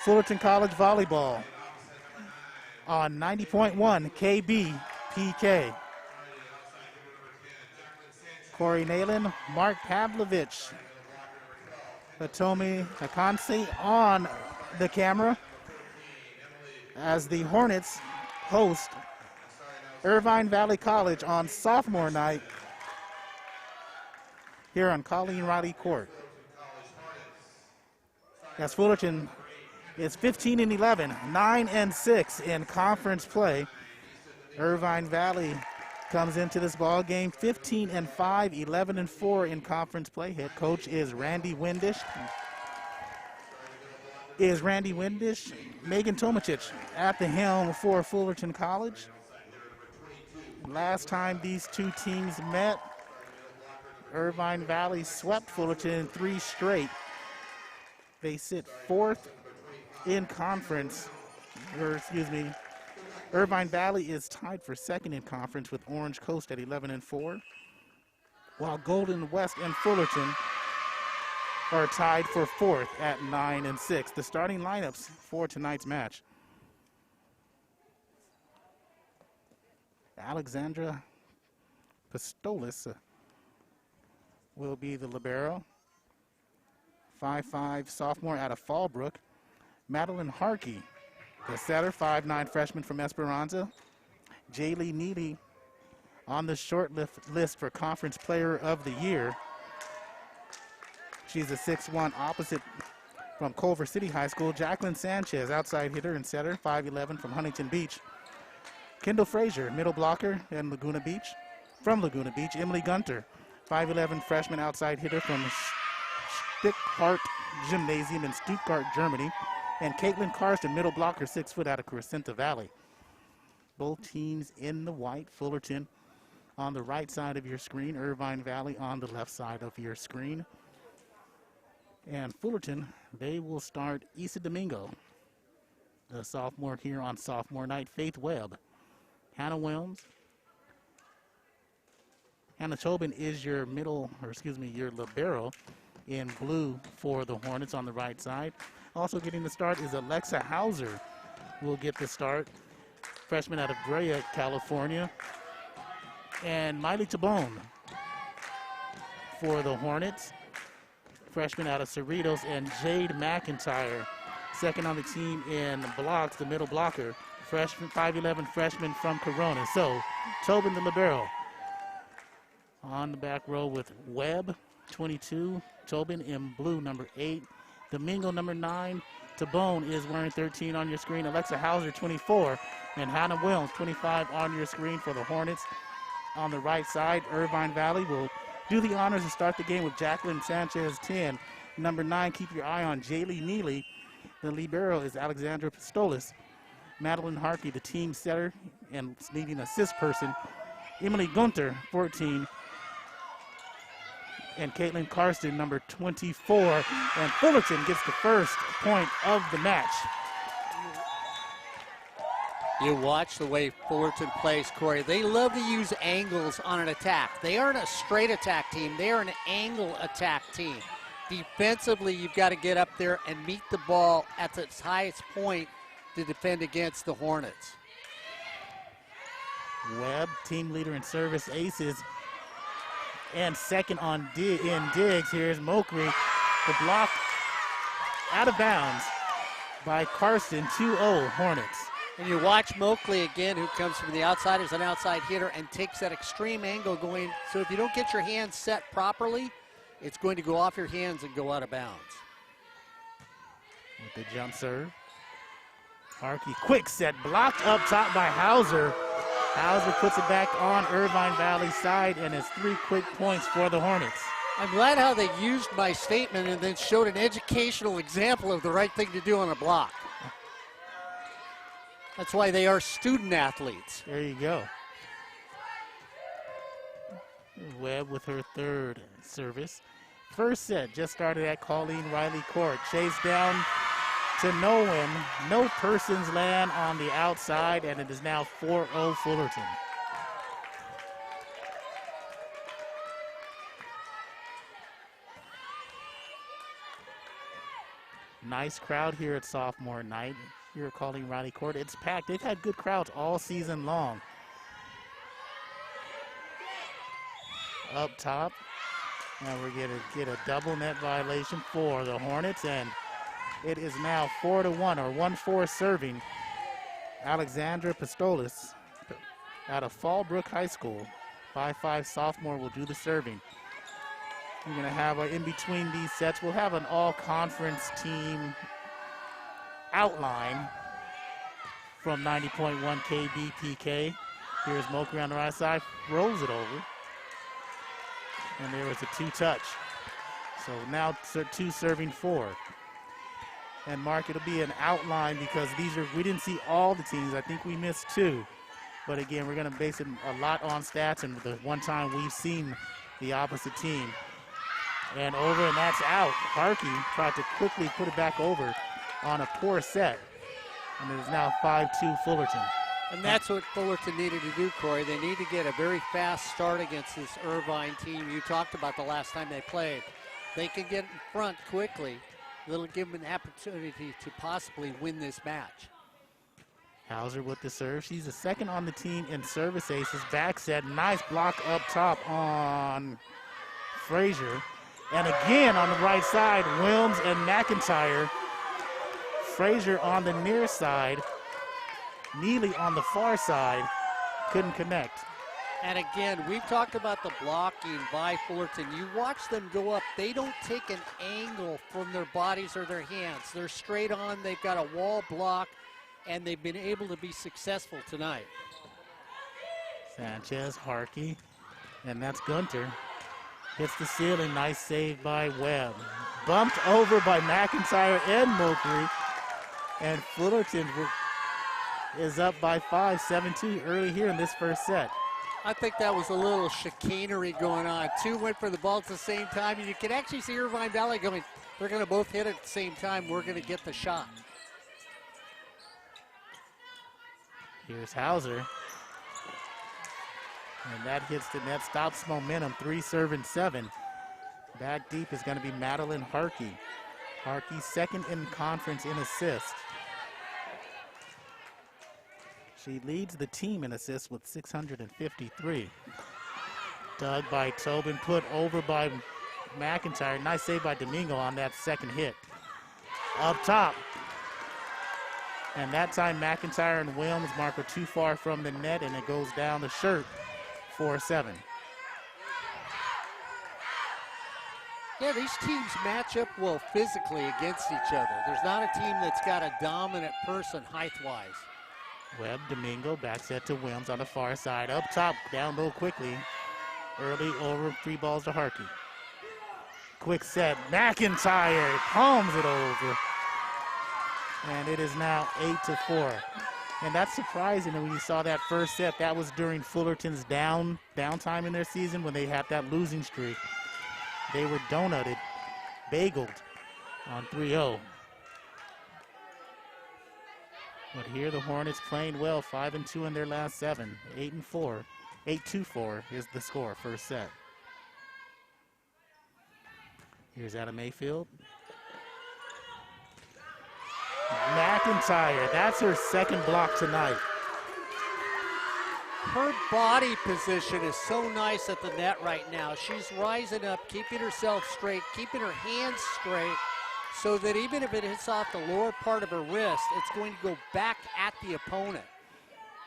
Fullerton College Volleyball on 90.1 KB PK. Corey Nalen, Mark Pavlovich, Hitomi Akanse on the camera as the Hornets host Irvine Valley College on sophomore night here on Colleen Riley Court. As Fullerton is 15-11, 9-6 in conference play. Irvine Valley comes into this ball game 15-5, 11-4 in conference play. Head coach is Randy Windish. Megan Tomachich at the helm for Fullerton College. Last time these two teams met, Irvine Valley swept Fullerton 3 straight. They sit 4th in conference, Irvine Valley is tied for 2nd in conference with Orange Coast at 11-4, while Golden West and Fullerton are tied for 4th at 9-6. The starting lineups for tonight's match: Alexandra Pistolis will be the libero. 5'5" sophomore out of Fallbrook. Madeline Harkey, the setter, 5'9" freshman from Esperanza. Jaylee Neely on the short list for Conference Player of the Year. She's a 6'1" opposite from Culver City High School. Jacqueline Sanchez, outside hitter and setter, 5'11" from Huntington Beach. Kendall Frazier, middle blocker and Laguna Beach. From Laguna Beach, Emily Gunter, 5'11" freshman outside hitter from Stuttgart Gymnasium in Stuttgart, Germany. And Caitlin Karsten, middle blocker, 6 foot out of Crescenta Valley. Both teams in the white. Fullerton on the right side of your screen, Irvine Valley on the left side of your screen. And Fullerton, they will start Isa Domingo, the sophomore here on sophomore night. Faith Webb, Hannah Wilms. Hannah Tobin is your your libero in blue for the Hornets on the right side. Also getting the start is Alexa Hauser will get the start, freshman out of Brea, California. And Miley Tabone for the Hornets, freshman out of Cerritos. And Jade McIntyre, second on the team in blocks, the middle blocker, freshman, 5'11" freshman from Corona. So Tobin, the libero, on the back row with Webb, 22, Tobin in blue, number 8. Domingo, number 9. Tabone is wearing 13 on your screen. Alexa Hauser, 24. And Hannah Wilms, 25 on your screen for the Hornets. On the right side, Irvine Valley will do the honors and start the game with Jacqueline Sanchez, 10. Number 9, keep your eye on Jaylee Neely. The libero is Alexandra Pistolis. Madeline Harkey, the team setter and leading assist person. Emily Gunter, 14. And Caitlin Karsten, number 24. And Fullerton gets the first point of the match. You watch the way Fullerton plays, Corey. They love to use angles on an attack. They aren't a straight attack team. They are an angle attack team. Defensively, you've got to get up there and meet the ball at its highest point to defend against the Hornets. Webb, team leader in service aces. And second on in digs. Here's Mokri. The block out of bounds by Karsten, 2-0 Hornets. And you watch Moakley again, who comes from the outside as an outside hitter and takes that extreme angle going. So if you don't get your hands set properly, it's going to go off your hands and go out of bounds. With the jump serve. Harkey, quick set, blocked up top by Hauser. Hauser puts it back on Irvine Valley's side, and it's 3 quick points for the Hornets. I'm glad how they used my statement and then showed an educational example of the right thing to do on a block. That's why they are student athletes. There you go. Webb with her 3rd service. First set just started at Colleen Riley Court. Chase down to no one. No persons land on the outside, and it is now 4-0 Fullerton. Nice crowd here at sophomore night here at Colleen Riley Court. It's packed. They've had good crowds all season long. Up top, and we're going to get a double net violation for the Hornets, and it is now 4-1, or 1-4 serving. Alexandra Pistolis out of Fallbrook High School, 5'5" sophomore, will do the serving. We're going to have in between these sets, we'll have an all-conference team outline from 90.1 KBPK. Here's Mokri on the right side, rolls it over. And there was a two-touch. So now 2 serving 4. And Mark, it'll be an outline because we didn't see all the teams. I think we missed 2. But again, we're going to base it a lot on stats and the one time we've seen the opposite team. And over, and that's out. Harkey tried to quickly put it back over on a poor set. And it is now 5-2 Fullerton. And that's what Fullerton needed to do, Corey. They need to get a very fast start against this Irvine team you talked about the last time they played. They can get in front quickly. It'll give them an opportunity to possibly win this match. Hauser with the serve. She's the second on the team in service aces. Back set, nice block up top on Frazier. And again on the right side, Wilms and McIntyre. Frazier on the near side. Neely on the far side, couldn't connect. And again, we've talked about the blocking by Fullerton. You watch them go up, they don't take an angle from their bodies or their hands. They're straight on, they've got a wall block, and they've been able to be successful tonight. Sanchez, Harkey, and that's Gunter. Hits the ceiling, nice save by Webb. Bumped over by McIntyre and Mokri, and Fullerton is up by 5, 7-2 early here in this first set. I think that was a little chicanery going on. 2 went for the ball at the same time. You can actually see Irvine Valley going, they're going to both hit at the same time. We're going to get the shot. Here's Hauser. And that hits the net, stops momentum, 3 serving 7. Back deep is going to be Madeline Harkey. Harkey second in conference in assists. She leads the team in assists with 653. Dug by Tobin, put over by McIntyre. Nice save by Domingo on that second hit. Up top. And that time McIntyre and Wilms mark are too far from the net, and it goes down the shirt, 4-7. Yeah, these teams match up well physically against each other. There's not a team that's got a dominant person height-wise. Webb, Domingo, back set to Wilms on the far side. Up top, down low quickly. Early over, 3 balls to Harkey. Quick set, McIntyre palms it over. And it is now 8-4. And that's surprising when you saw that first set. That was during Fullerton's downtime in their season when they had that losing streak. They were donutted, bageled on 3-0. But here the Hornets playing well, 5-2 in their last 7, 8-4. 8-2-4 is the score, first set. Here's Adam Mayfield. McIntyre, that's her second block tonight. Her body position is so nice at the net right now. She's rising up, keeping herself straight, keeping her hands straight, so that even if it hits off the lower part of her wrist, it's going to go back at the opponent.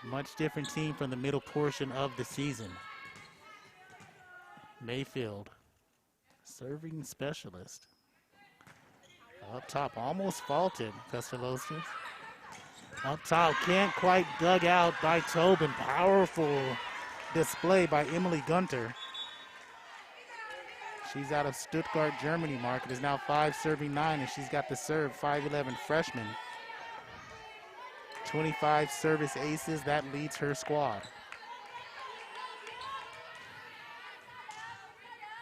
Much different team from the middle portion of the season. Mayfield, serving specialist. Up top, almost faulted, Castellosis. Up top, can't quite dug out by Tobin. Powerful display by Emily Gunter. She's out of Stuttgart, Germany, Mark. It is now 5 serving 9, and she's got the serve, 5'11" freshman. 25 service aces, that leads her squad.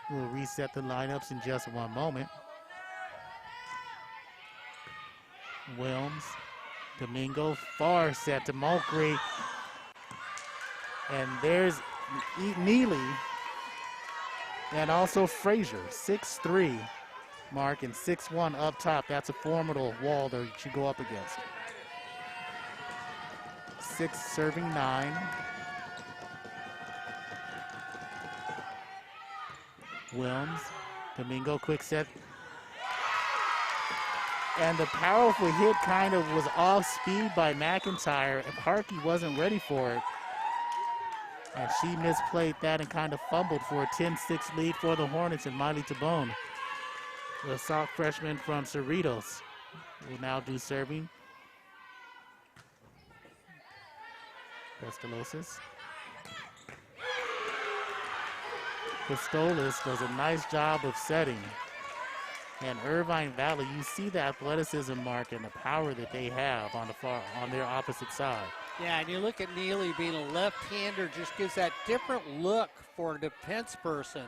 We'll reset the lineups in just one moment. Wilms, Domingo, far set to Mokri. And there's Neely. And also Frazier, 6'3", mark, and 6'1" up top. That's a formidable wall that you should go up against. 6 serving 9. Wilms, Domingo, quick set. And the powerful hit kind of was off speed by McIntyre. Harkey wasn't ready for it. And she misplayed that and kind of fumbled for a 10-6 lead for the Hornets, and Miley Tabone, the soft freshman from Cerritos, will now do serving. Pestalozzi. Pistolas does a nice job of setting. And Irvine Valley, you see the athleticism, Mark, and the power that they have on their opposite side. Yeah, and you look at Neely being a left-hander, just gives that different look for a defense person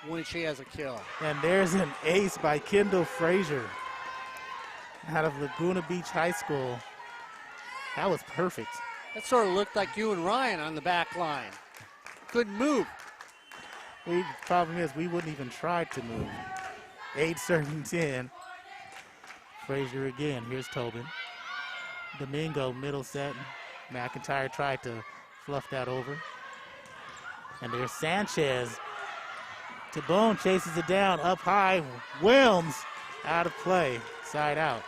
when she has a kill. And there's an ace by Kendall Frazier out of Laguna Beach High School. That was perfect. That sort of looked like you and Ryan on the back line. Couldn't move. The problem is we wouldn't even try to move. 8 serving 10. Frazier again. Here's Tobin. Domingo, middle set. McIntyre tried to fluff that over. And there's Sanchez. Tabone chases it down up high. Wilms out of play. Side out.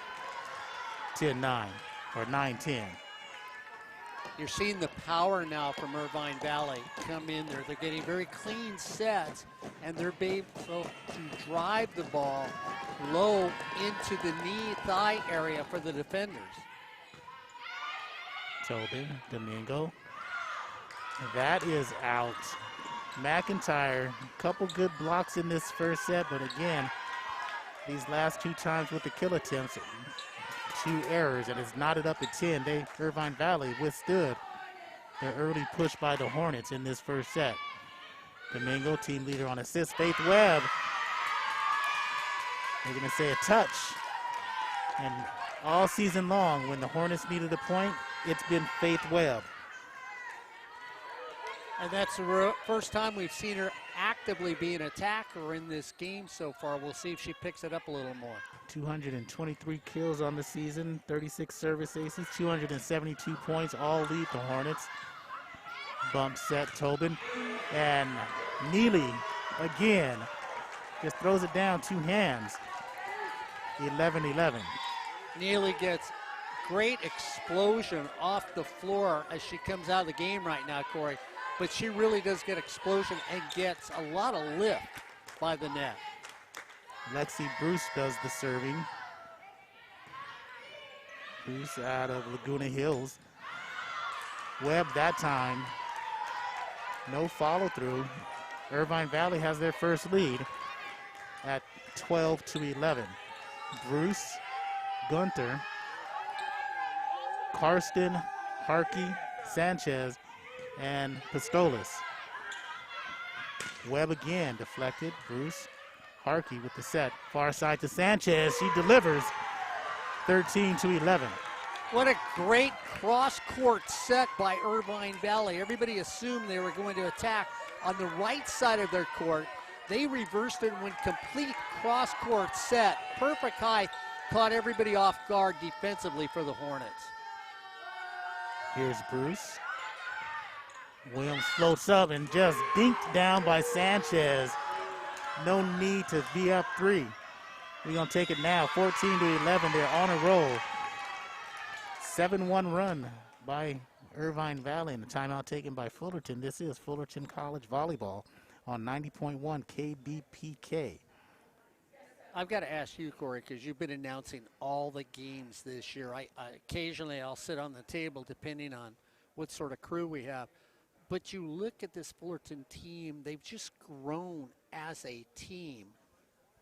10-9 or 9-10. You're seeing the power now from Irvine Valley come in there. They're getting very clean sets, and they're able to drive the ball low into the knee-thigh area for the defenders. Tobin, Domingo. That is out. McIntyre, a couple good blocks in this first set, but again, these last 2 times with the kill attempts, 2 errors, and it's knotted up at 10. Irvine Valley withstood their early push by the Hornets in this first set. Domingo, team leader on assists. Faith Webb, they're going to say a touch. And all season long, when the Hornets needed a point, it's been Faith Webb. And that's the first time we've seen her actively be an attacker in this game so far. We'll see if she picks it up a little more. 223 kills on the season, 36 service aces, 272 points, all lead the Hornets. Bump set, Tobin. And Neely, again, just throws it down 2 hands. 11-11. Neely gets great explosion off the floor as she comes out of the game right now, Corey. But she really does get explosion and gets a lot of lift by the net. Lexi Bruce does the serving. Bruce out of Laguna Hills. Webb that time. No follow through. Irvine Valley has their first lead at 12-11. Bruce, Gunther, Karsten, Harkey, Sanchez, and Pistolas. Webb again deflected. Bruce, Harkey with the set. Far side to Sanchez. She delivers. 13-11. What a great cross-court set by Irvine Valley. Everybody assumed they were going to attack on the right side of their court. They reversed it and went complete cross-court set. Perfect height. Caught everybody off guard defensively for the Hornets. Here's Bruce. Williams floats up and just dinked down by Sanchez. No need to be up 3. We're going to take it now. 14-11. They're on a roll. 7-1 run by Irvine Valley, and the timeout taken by Fullerton. This is Fullerton College Volleyball on 90.1 KBPK. I've got to ask you, Corey, because you've been announcing all the games this year. Occasionally I'll sit on the table depending on what sort of crew we have. But you look at this Fullerton team, they've just grown as a team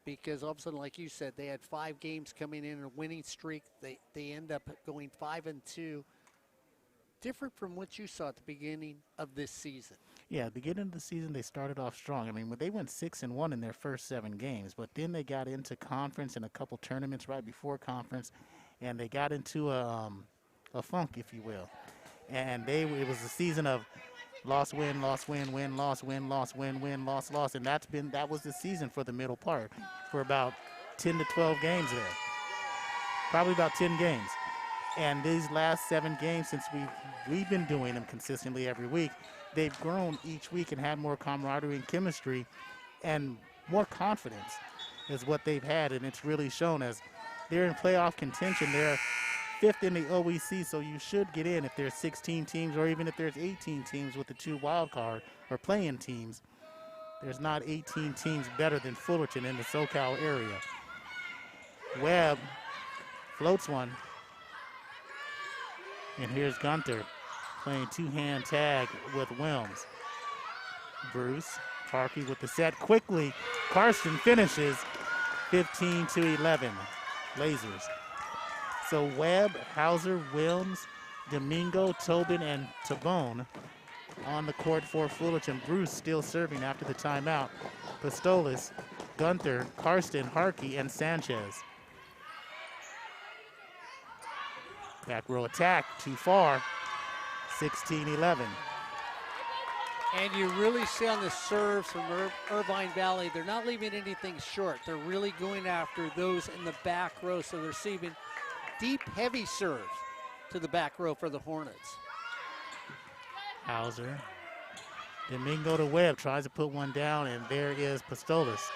because all of a sudden, like you said, they had 5 games coming in a winning streak. They end up going 5-2. Different from what you saw at the beginning of this season. Yeah, beginning of the season, they started off strong. I mean, they went 6-1 in their first 7 games, but then they got into conference and a couple tournaments right before conference, and they got into a funk, if you will. And it was a season of Loss, win, loss, win, win, loss, win, loss, win, win, loss, loss. And that was the season for the middle part for about 10 to 12 games there. Probably about 10 games. And these last 7 games, since we've been doing them consistently every week, they've grown each week and had more camaraderie and chemistry and more confidence is what they've had. And it's really shown as they're in playoff contention. They're 5th in the OEC, so you should get in if there's 16 teams or even if there's 18 teams with the 2 wild card or play-in teams. There's not 18 teams better than Fullerton in the SoCal area. Webb floats one. And here's Gunter playing 2-hand tag with Wilms. Bruce, Harkey with the set quickly. Karsten finishes 15-11, Lasers. So Webb, Hauser, Wilms, Domingo, Tobin, and Tabone on the court for Fullerton. Bruce still serving after the timeout. Pistolas, Gunter, Karsten, Harkey, and Sanchez. Back row attack, too far, 16-11. And you really see on the serves from Irvine Valley, they're not leaving anything short. They're really going after those in the back row, so they're receiving deep, heavy serves to the back row for the Hornets. Hauser. Domingo to Webb, tries to put one down, and there is Pistolas.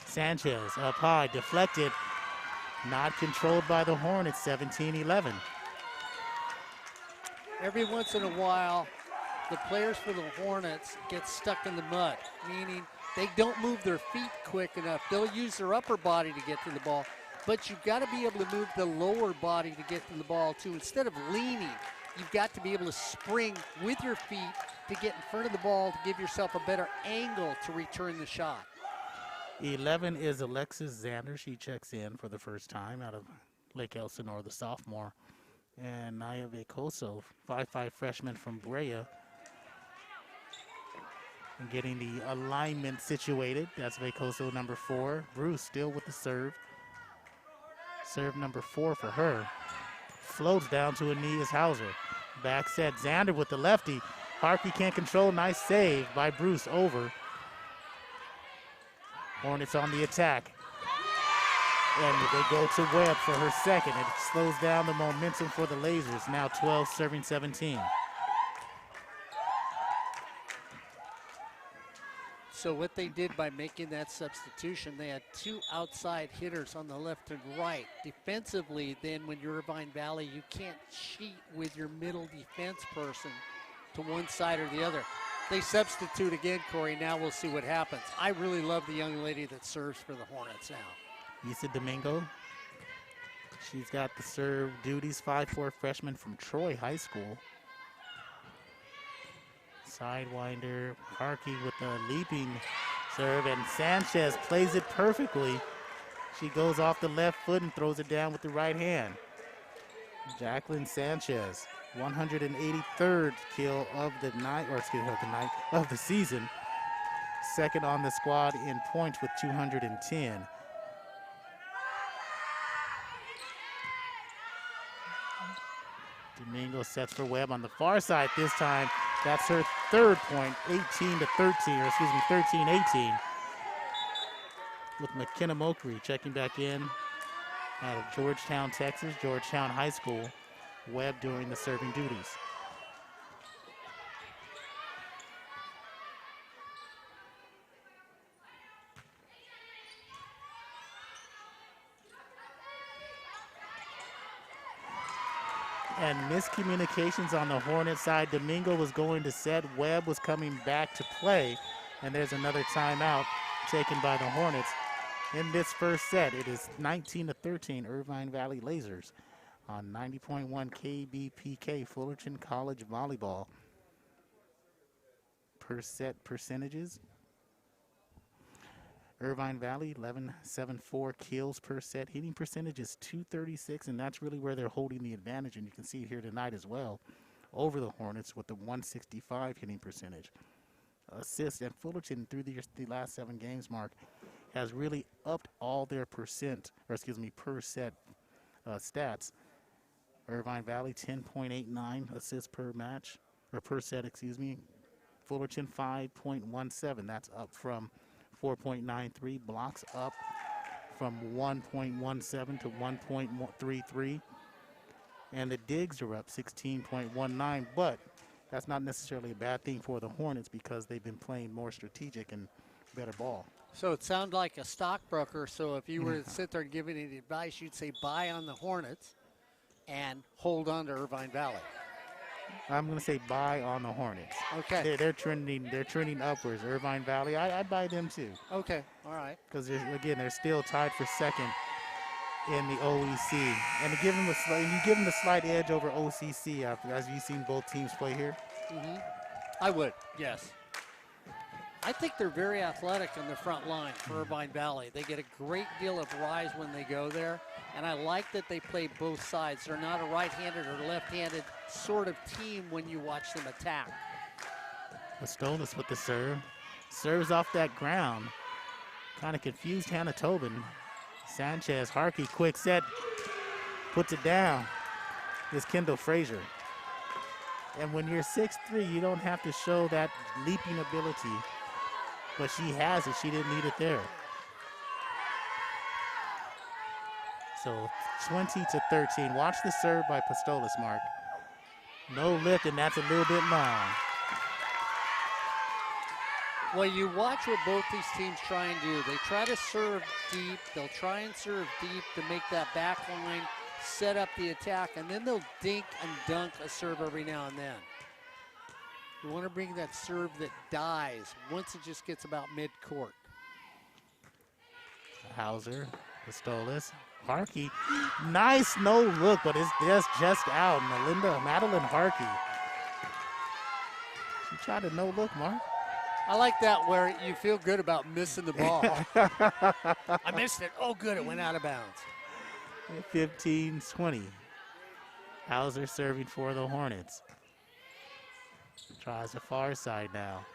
Sanchez up high, deflected, not controlled by the Hornets, 17-11. Every once in a while, the players for the Hornets get stuck in the mud, meaning they don't move their feet quick enough. They'll use their upper body to get to the ball, but you've got to be able to move the lower body to get to the ball too. Instead of leaning, you've got to be able to spring with your feet to get in front of the ball to give yourself a better angle to return the shot. 11 is Alexis Xander. She checks in for the first time out of Lake Elsinore, the sophomore. And Naya Vecoso, 5'5" freshman from Brea. And getting the alignment situated. That's Vecoso, number 4. Bruce still with the serve. Serve number 4 for her. Floats down to a knee is Hauser. Back set, Xander with the lefty. Harkey can't control, nice save by Bruce over. Hornets on the attack. And they go to Webb for her second. It slows down the momentum for the Lasers. Now 12 serving 17. So what they did by making that substitution, they had 2 outside hitters on the left and right. Defensively, then when you're Irvine Valley, you can't cheat with your middle defense person to one side or the other. They substitute again, Corey. Now we'll see what happens. I really love the young lady that serves for the Hornets now. Issa Domingo. She's got the serve duties, 5'4" freshman from Troy High School. Sidewinder, Harkey with the leaping serve, and Sanchez plays it perfectly. She goes off the left foot and throws it down with the right hand. Jacqueline Sanchez, 183rd kill of the night, of the season. Second on the squad in points with 210. Domingo sets for Webb on the far side this time. That's her 3rd point, 13-18, with McKenna Mokri checking back in out of Georgetown, Texas, Georgetown High School. Webb doing the serving duties. And miscommunications on the Hornet side. Domingo was going to set. Webb was coming back to play. And there's another timeout taken by the Hornets. In this first set, it is 19-13 Irvine Valley Lasers on 90.1 KBPK Fullerton College Volleyball. Per set percentages. Irvine Valley, 11.74 kills per set. Hitting percentage is .236, and that's really where they're holding the advantage. And you can see it here tonight as well over the Hornets with the .165 hitting percentage. Assists, and Fullerton through the last 7 games, Mark, has really upped all their per set stats. Irvine Valley, 10.89 assists per match, or per set, Fullerton 5.17. That's up from 4.93. Blocks up from 1.17 to 1.33. And the digs are up 16.19, but that's not necessarily a bad thing for the Hornets because they've been playing more strategic and better ball. So it sounds like a stockbroker. So if you were to sit there and give any advice, you'd say buy on the Hornets and hold on to Irvine Valley. I'm going to say buy on the Hornets. Okay. They're trending upwards. Irvine Valley, I'd buy them too. Okay, all right. Because, again, they're still tied for second in the OEC. And to give them a slight edge over OCC, as you've seen both teams play here. Mm-hmm. I would, yes. I think they're very athletic on the front line for Irvine Valley. They get a great deal of rise when they go there, and I like that they play both sides. They're not a right-handed or left-handed sort of team when you watch them attack. Pistolas with the serve. Serves off that ground. Kind of confused Hannah Tobin. Sanchez, Harkey, quick set. Puts it down. Is Kendall Frazier. And when you're 6'3", you don't have to show that leaping ability. But she has it. She didn't need it there. So 20-13. Watch the serve by Pistolas, Mark. No lift, and that's a little bit long. Well, you watch what both these teams try and do. They try to serve deep. They'll try and serve deep to make that back line set up the attack, and then they'll dink and dunk a serve every now and then. You want to bring that serve that dies once it just gets about mid-court. Hauser, Pistolas, Harkey. Nice no look, but it's just out. Madeline Harkey. She tried a no look, Mark. I like that where you feel good about missing the ball. I missed it. Oh, good. It went out of bounds. 15-20. Hauser serving for the Hornets. Tries the far side now.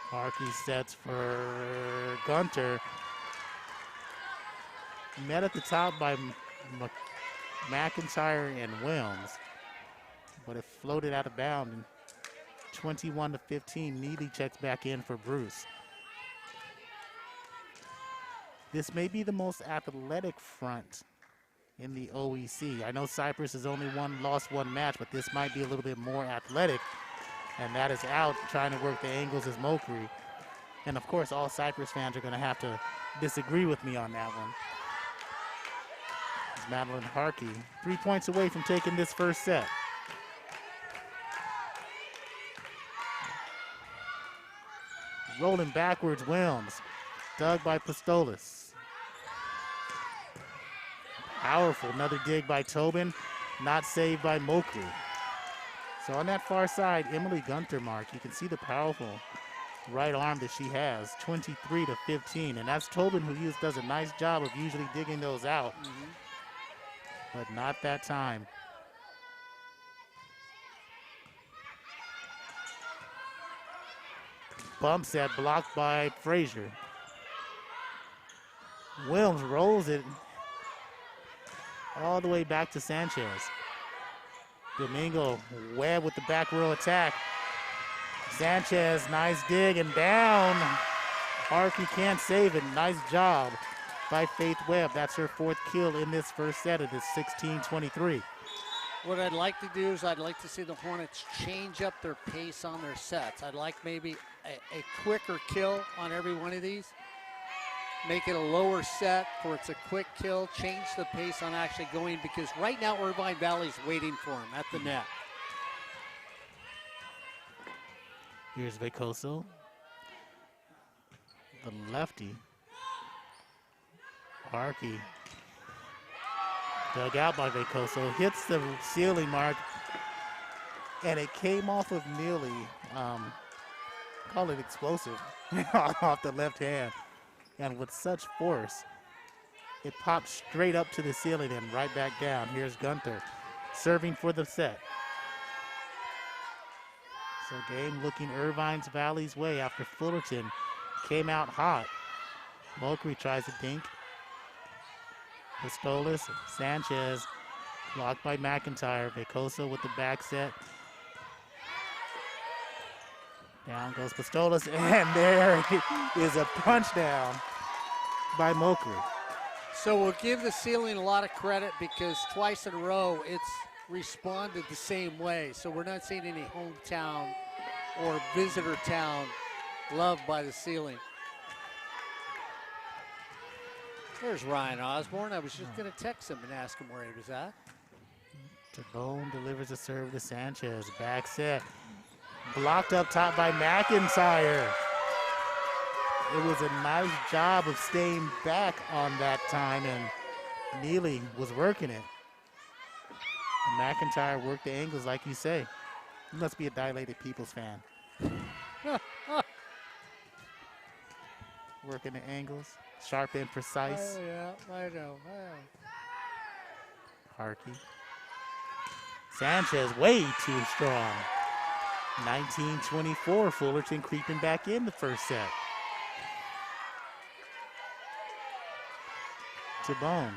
Harkey sets for Gunter. Met at the top by McIntyre and Wilms, but it floated out of bounds. 21-15. Neely checks back in for Bruce. This may be the most athletic front in the OEC. I know Cypress has only lost one match, but this might be a little bit more athletic. And that is out trying to work the angles as Mokri. And of course, all Cypress fans are going to have to disagree with me on that one. It's Madeline Harkey, 3 points away from taking this first set. Rolling backwards, Wilms. Dug by Pistolas. Powerful, another dig by Tobin. Not saved by Mokri. So on that far side, Emily Gunter, Mark, you can see the powerful right arm that she has, 23-15. And that's Tobin, who does a nice job of usually digging those out. But not that time. Bump set blocked by Frazier. Wilms rolls it all the way back to Sanchez. Domingo Webb with the back row attack. Sanchez, nice dig and down. Harkey can't save it. Nice job by Faith Webb. That's her fourth kill in this first set. It is 16-23. What I'd like to do is I'd like to see the Hornets change up their pace on their sets. I'd like maybe a quicker kill on every one of these. Make it a lower set for it's a quick kill. Change the pace on actually going, because right now Irvine Valley's waiting for him at the net. Here's Vecoso. The lefty. Harkey. Dug out by Vecoso. Hits the ceiling, Mark. And it came off of Neely. Call it explosive. Off the left hand. And with such force, it popped straight up to the ceiling and right back down. Here's Gunter serving for the set. So game looking Irvine Valley's way after Fullerton came out hot. Mokri tries to dink. Pistolas, Sanchez, blocked by McIntyre. Vecoso with the back set. Down goes Pistolas, and there is a punch down by Moker. So we'll give the ceiling a lot of credit because twice in a row it's responded the same way. So we're not seeing any hometown or visitor town love by the ceiling. There's Ryan Osborne. I was just going to text him and ask him where he was at. Tabone delivers a serve to Sanchez. Back set. Blocked up top by McIntyre. It was a nice job of staying back on that time, and Neely was working it. And McIntyre worked the angles like you say. He must be a dilated People's fan. Working the angles, sharp and precise. Oh, yeah, I know. Harkey. Sanchez way too strong. 19-24, Fullerton creeping back in the first set. Tabone.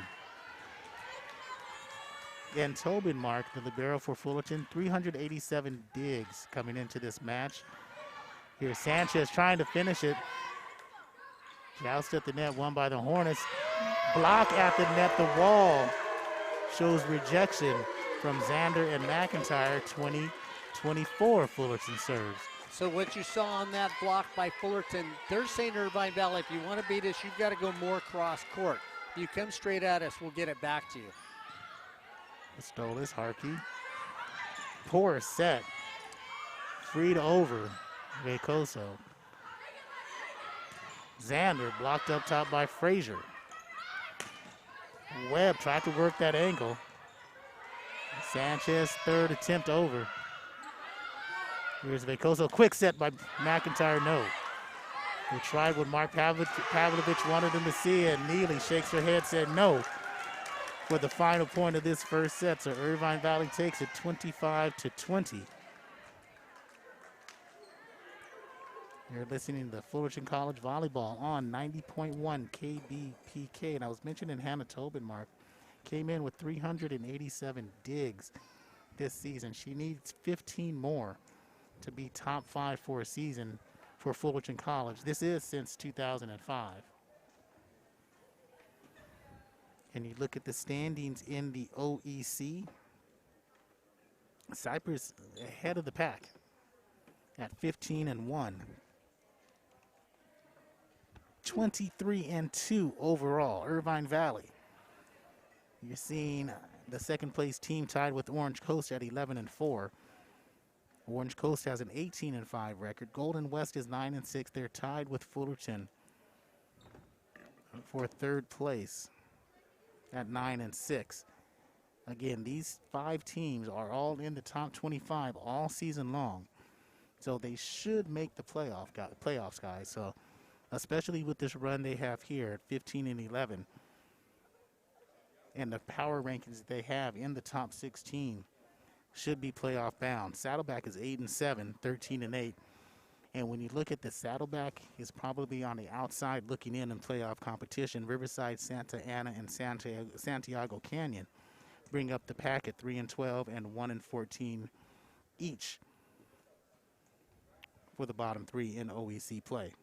And Tobin marked the libero for Fullerton, 387 digs coming into this match. Here's Sanchez trying to finish it. Joust at the net, won by the Hornets. Block at the net, the wall shows rejection from Xander and McIntyre. 20-24 Fullerton serves. So what you saw on that block by Fullerton, they're saying Irvine Valley, if you want to beat us, you've got to go more cross court. You come straight at us, we'll get it back to you. Pistolas, Harkey. Poor set. Freed over Vecoso. Xander blocked up top by Frazier. Webb tried to work that angle. Sanchez, third attempt over. Here's Vecoso. Quick set by McIntyre, no. They tried what Mark Pavlovich wanted them to see, and Neely shakes her head, said no for the final point of this first set. So Irvine Valley takes it 25-20. You're listening to Fullerton College Volleyball on 90.1 KBPK. And I was mentioning Hannah Tobin, Mark, came in with 387 digs this season. She needs 15 more to be top 5 for a season for Fullerton College. This is since 2005. And you look at the standings in the OEC, Cypress ahead of the pack at 15-1. 23-2 overall, Irvine Valley. You're seeing the second place team tied with Orange Coast at 11-4. Orange Coast has an 18-5 record. Golden West is 9-6. They're tied with Fullerton for third place at 9-6. Again, these 5 teams are all in the top 25 all season long, so they should make the playoffs, guys. So, especially with this run they have here at 15-11, and the power rankings they have in the top 16 should be playoff bound. Saddleback is 8-7, 13-8. And when you look at the Saddleback, is probably on the outside looking in playoff competition. Riverside, Santa Ana, and Santiago Canyon bring up the pack at 3-12 and 1-14 each for the bottom 3 in OEC play.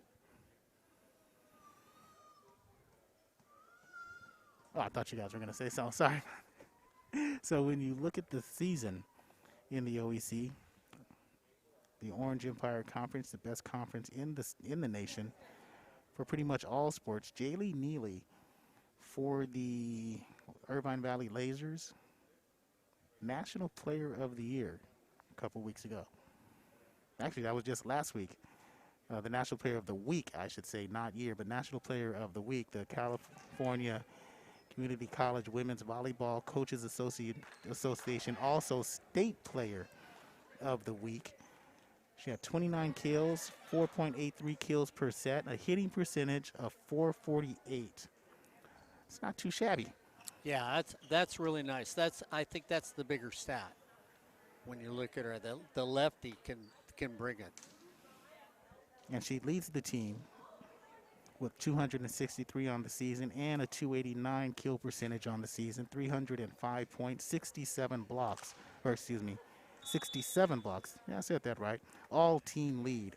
Oh, I thought you guys were going to say so. Sorry. So when you look at the season in the OEC, the Orange Empire Conference, the best conference in the nation for pretty much all sports. Jaylee Neely for the Irvine Valley Lasers, National Player of the Year a couple weeks ago. Actually, that was just last week. The National Player of the Week, I should say, not year, but National Player of the Week. The California Community College Women's Volleyball Coaches Association, also State Player of the Week. She had 29 kills, 4.83 kills per set, a hitting percentage of .448. It's not too shabby. Yeah, that's really nice. I think that's the bigger stat. When you look at her, the lefty can bring it. And she leads the team with 263 on the season and a 289 kill percentage on the season, 305.67 blocks, or excuse me, 67 blocks. Yeah, I said that right. All team lead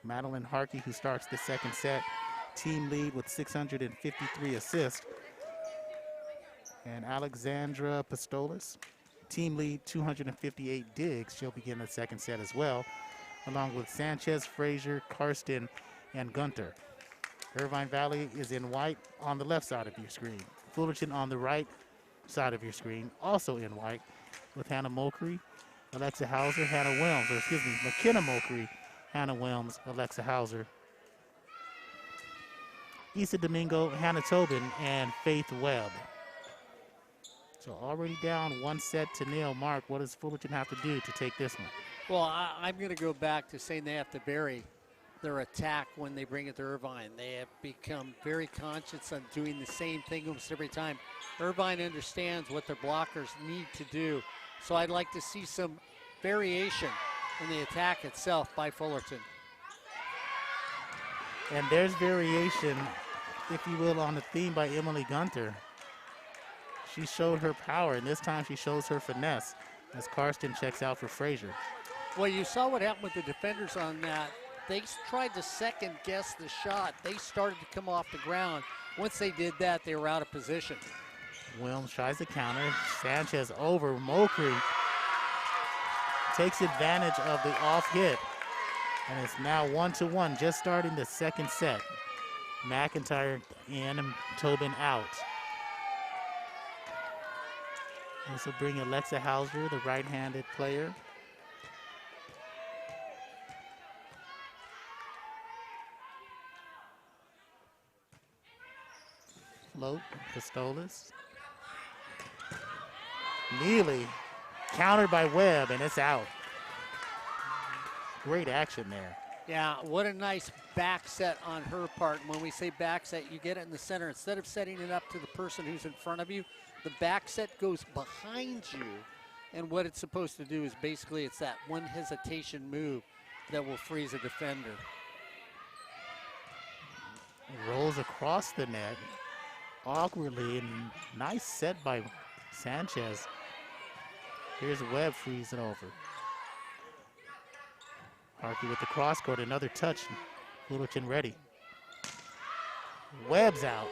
Madeline Harkey, who starts the second set, team lead with 653 assists. And Alexandra Pistolas, team lead 258 digs. She'll begin the second set as well, along with Sanchez, Frazier, Karsten, and Gunter. Irvine Valley is in white on the left side of your screen. Fullerton on the right side of your screen, also in white, with Hannah Mulcree, Alexa Hauser, McKenna Mulcree, Hannah Wilms, Alexa Hauser, Issa Domingo, Hannah Tobin, and Faith Webb. So already down 1 set to nil. Mark, what does Fullerton have to do to take this one? Well, I'm going to go back to saying they have to bury their attack when they bring it to Irvine. They have become very conscious on doing the same thing almost every time. Irvine understands what their blockers need to do. So I'd like to see some variation in the attack itself by Fullerton. And there's variation, if you will, on the theme by Emily Gunter. She showed her power, and this time she shows her finesse as Karsten checks out for Frazier. Well, you saw what happened with the defenders on that. They tried to second guess the shot. They started to come off the ground. Once they did that, they were out of position. Wilms tries to counter. Sanchez over. Mulcree takes advantage of the off hit. And it's now 1-1, just starting the second set. McIntyre in and Tobin out. This will bring Alexa Hauser, the right-handed player. Float, Pistolas. Neely, countered by Webb, and it's out. Great action there. Yeah, what a nice back set on her part. When we say back set, you get it in the center. Instead of setting it up to the person who's in front of you, the back set goes behind you. And what it's supposed to do is basically it's that one hesitation move that will freeze a defender. Rolls across the net awkwardly, and nice set by Sanchez. Here's Webb freezing over. Harkey with the cross court, another touch. Fullerton ready. Webb's out.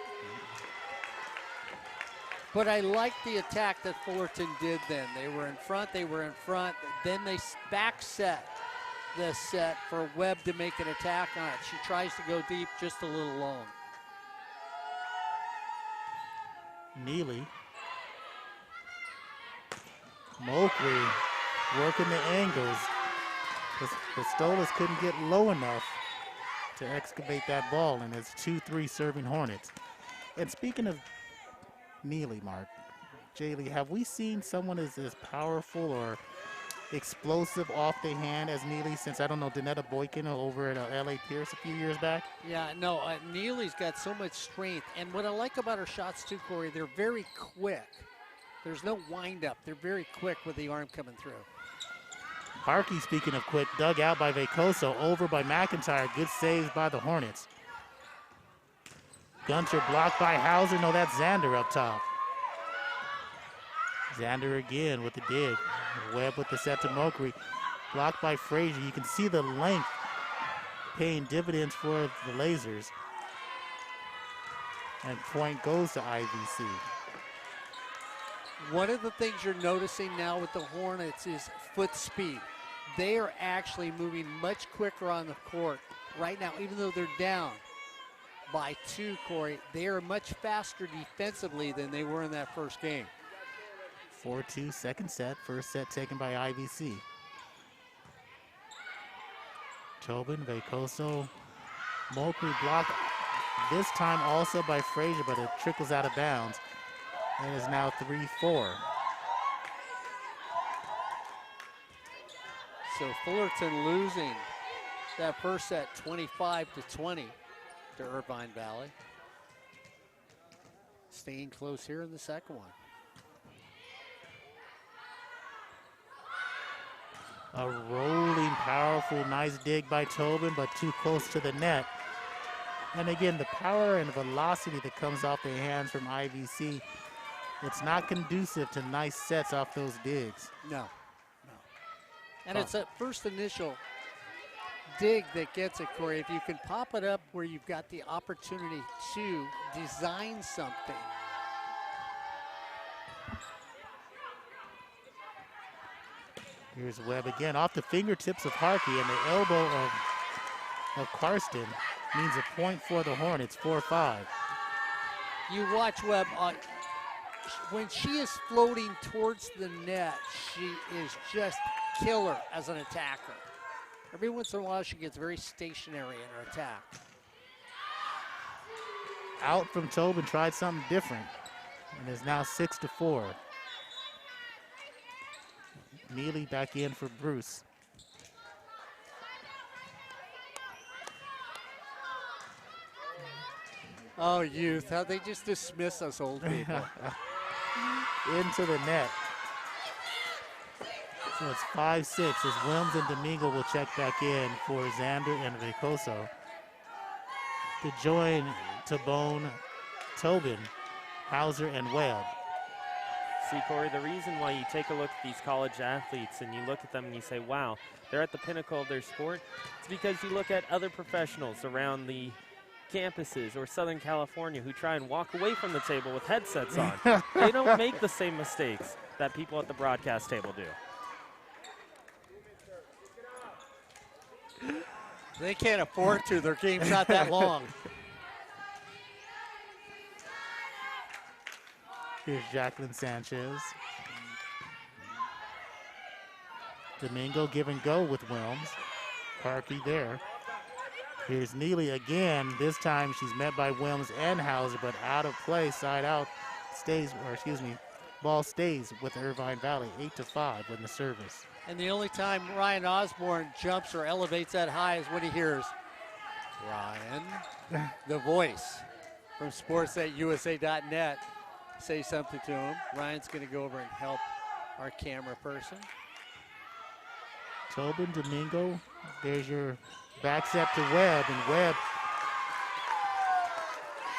But I like the attack that Fullerton did then. They were in front. Then they back set the set for Webb to make an attack on it. She tries to go deep, just a little long. Neely. Mulcree working the angles. Pistolas couldn't get low enough to excavate that ball, and it's 2-3 serving Hornets. And speaking of Neely, Mark, Jaylee, have we seen someone as powerful or explosive off the hand as Neely since, I don't know, Danetta Boykin over at L.A. Pierce a few years back? Yeah, no, Neely's got so much strength. And what I like about her shots too, Corey, they're very quick. There's no wind up. They're very quick with the arm coming through. Harkey, speaking of quick, dug out by Vacoso, over by McIntyre. Good saves by the Hornets. Gunter blocked by Hauser. No, that's Xander up top. Xander again with the dig. Webb with the set to Mulcree. Blocked by Frazier. You can see the length paying dividends for the Lasers. And point goes to IVC. One of the things you're noticing now with the Hornets is foot speed. They are actually moving much quicker on the court right now, even though they're down by 2, Corey. They are much faster defensively than they were in that first game. 4-2 second set. First set taken by IVC. Tobin, Vacoso, Mulcree blocked this time also by Frazier, but it trickles out of bounds. And is now 3-4. So Fullerton losing that first set 25-20 to Irvine Valley. Staying close here in the second one. A rolling, powerful, nice dig by Tobin, but too close to the net. And again, the power and velocity that comes off the hands from IVC, it's not conducive to nice sets off those digs. No. And it's that first initial dig that gets it, Corey. If you can pop it up where you've got the opportunity to design something. Here's Webb again off the fingertips of Harkey, and the elbow of Karsten means a point for the Hornets, 4-5. You watch Webb, when she is floating towards the net, she is just killer as an attacker. Every once in a while, she gets very stationary in her attack. Out from Tobin, tried something different, and is now 6-4. Neely back in for Bruce. Oh, youth, how they just dismiss us old people. Into the net. So it's 5-6 as Wilms and Domingo will check back in for Xander and Vicoso. To join Tabone, Tobin, Hauser, and Webb. See, Corey, the reason why you take a look at these college athletes and you look at them and you say, wow, they're at the pinnacle of their sport, it's because you look at other professionals around the campuses or Southern California who try and walk away from the table with headsets on. They don't make the same mistakes that people at the broadcast table do. They can't afford to. Their game's not that long. Here's Jacqueline Sanchez. Domingo give and go with Wilms. Harkey there. Here's Neely again. This time she's met by Wilms and Hauser, but out of play, side out, ball stays with Irvine Valley, 8-5 in the service. And the only time Ryan Osborne jumps or elevates that high is when he hears Ryan, the voice from sports@usa.net, say something to him. Ryan's going to go over and help our camera person. Tobin, Domingo, there's your back set to Webb, and Webb,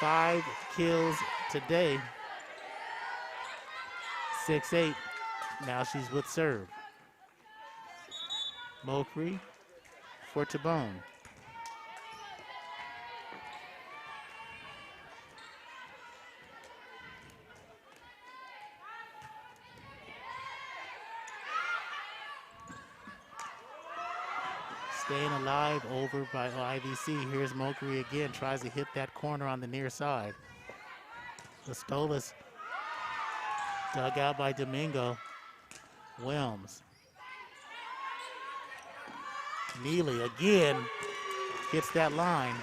5 kills today, 6-8. Now she's with serve. Mokri for Tabone. Staying alive over by IVC. Here's Mokri again, tries to hit that corner on the near side. Pistolas dug out by Domingo. Wilms. Neely again hits that line,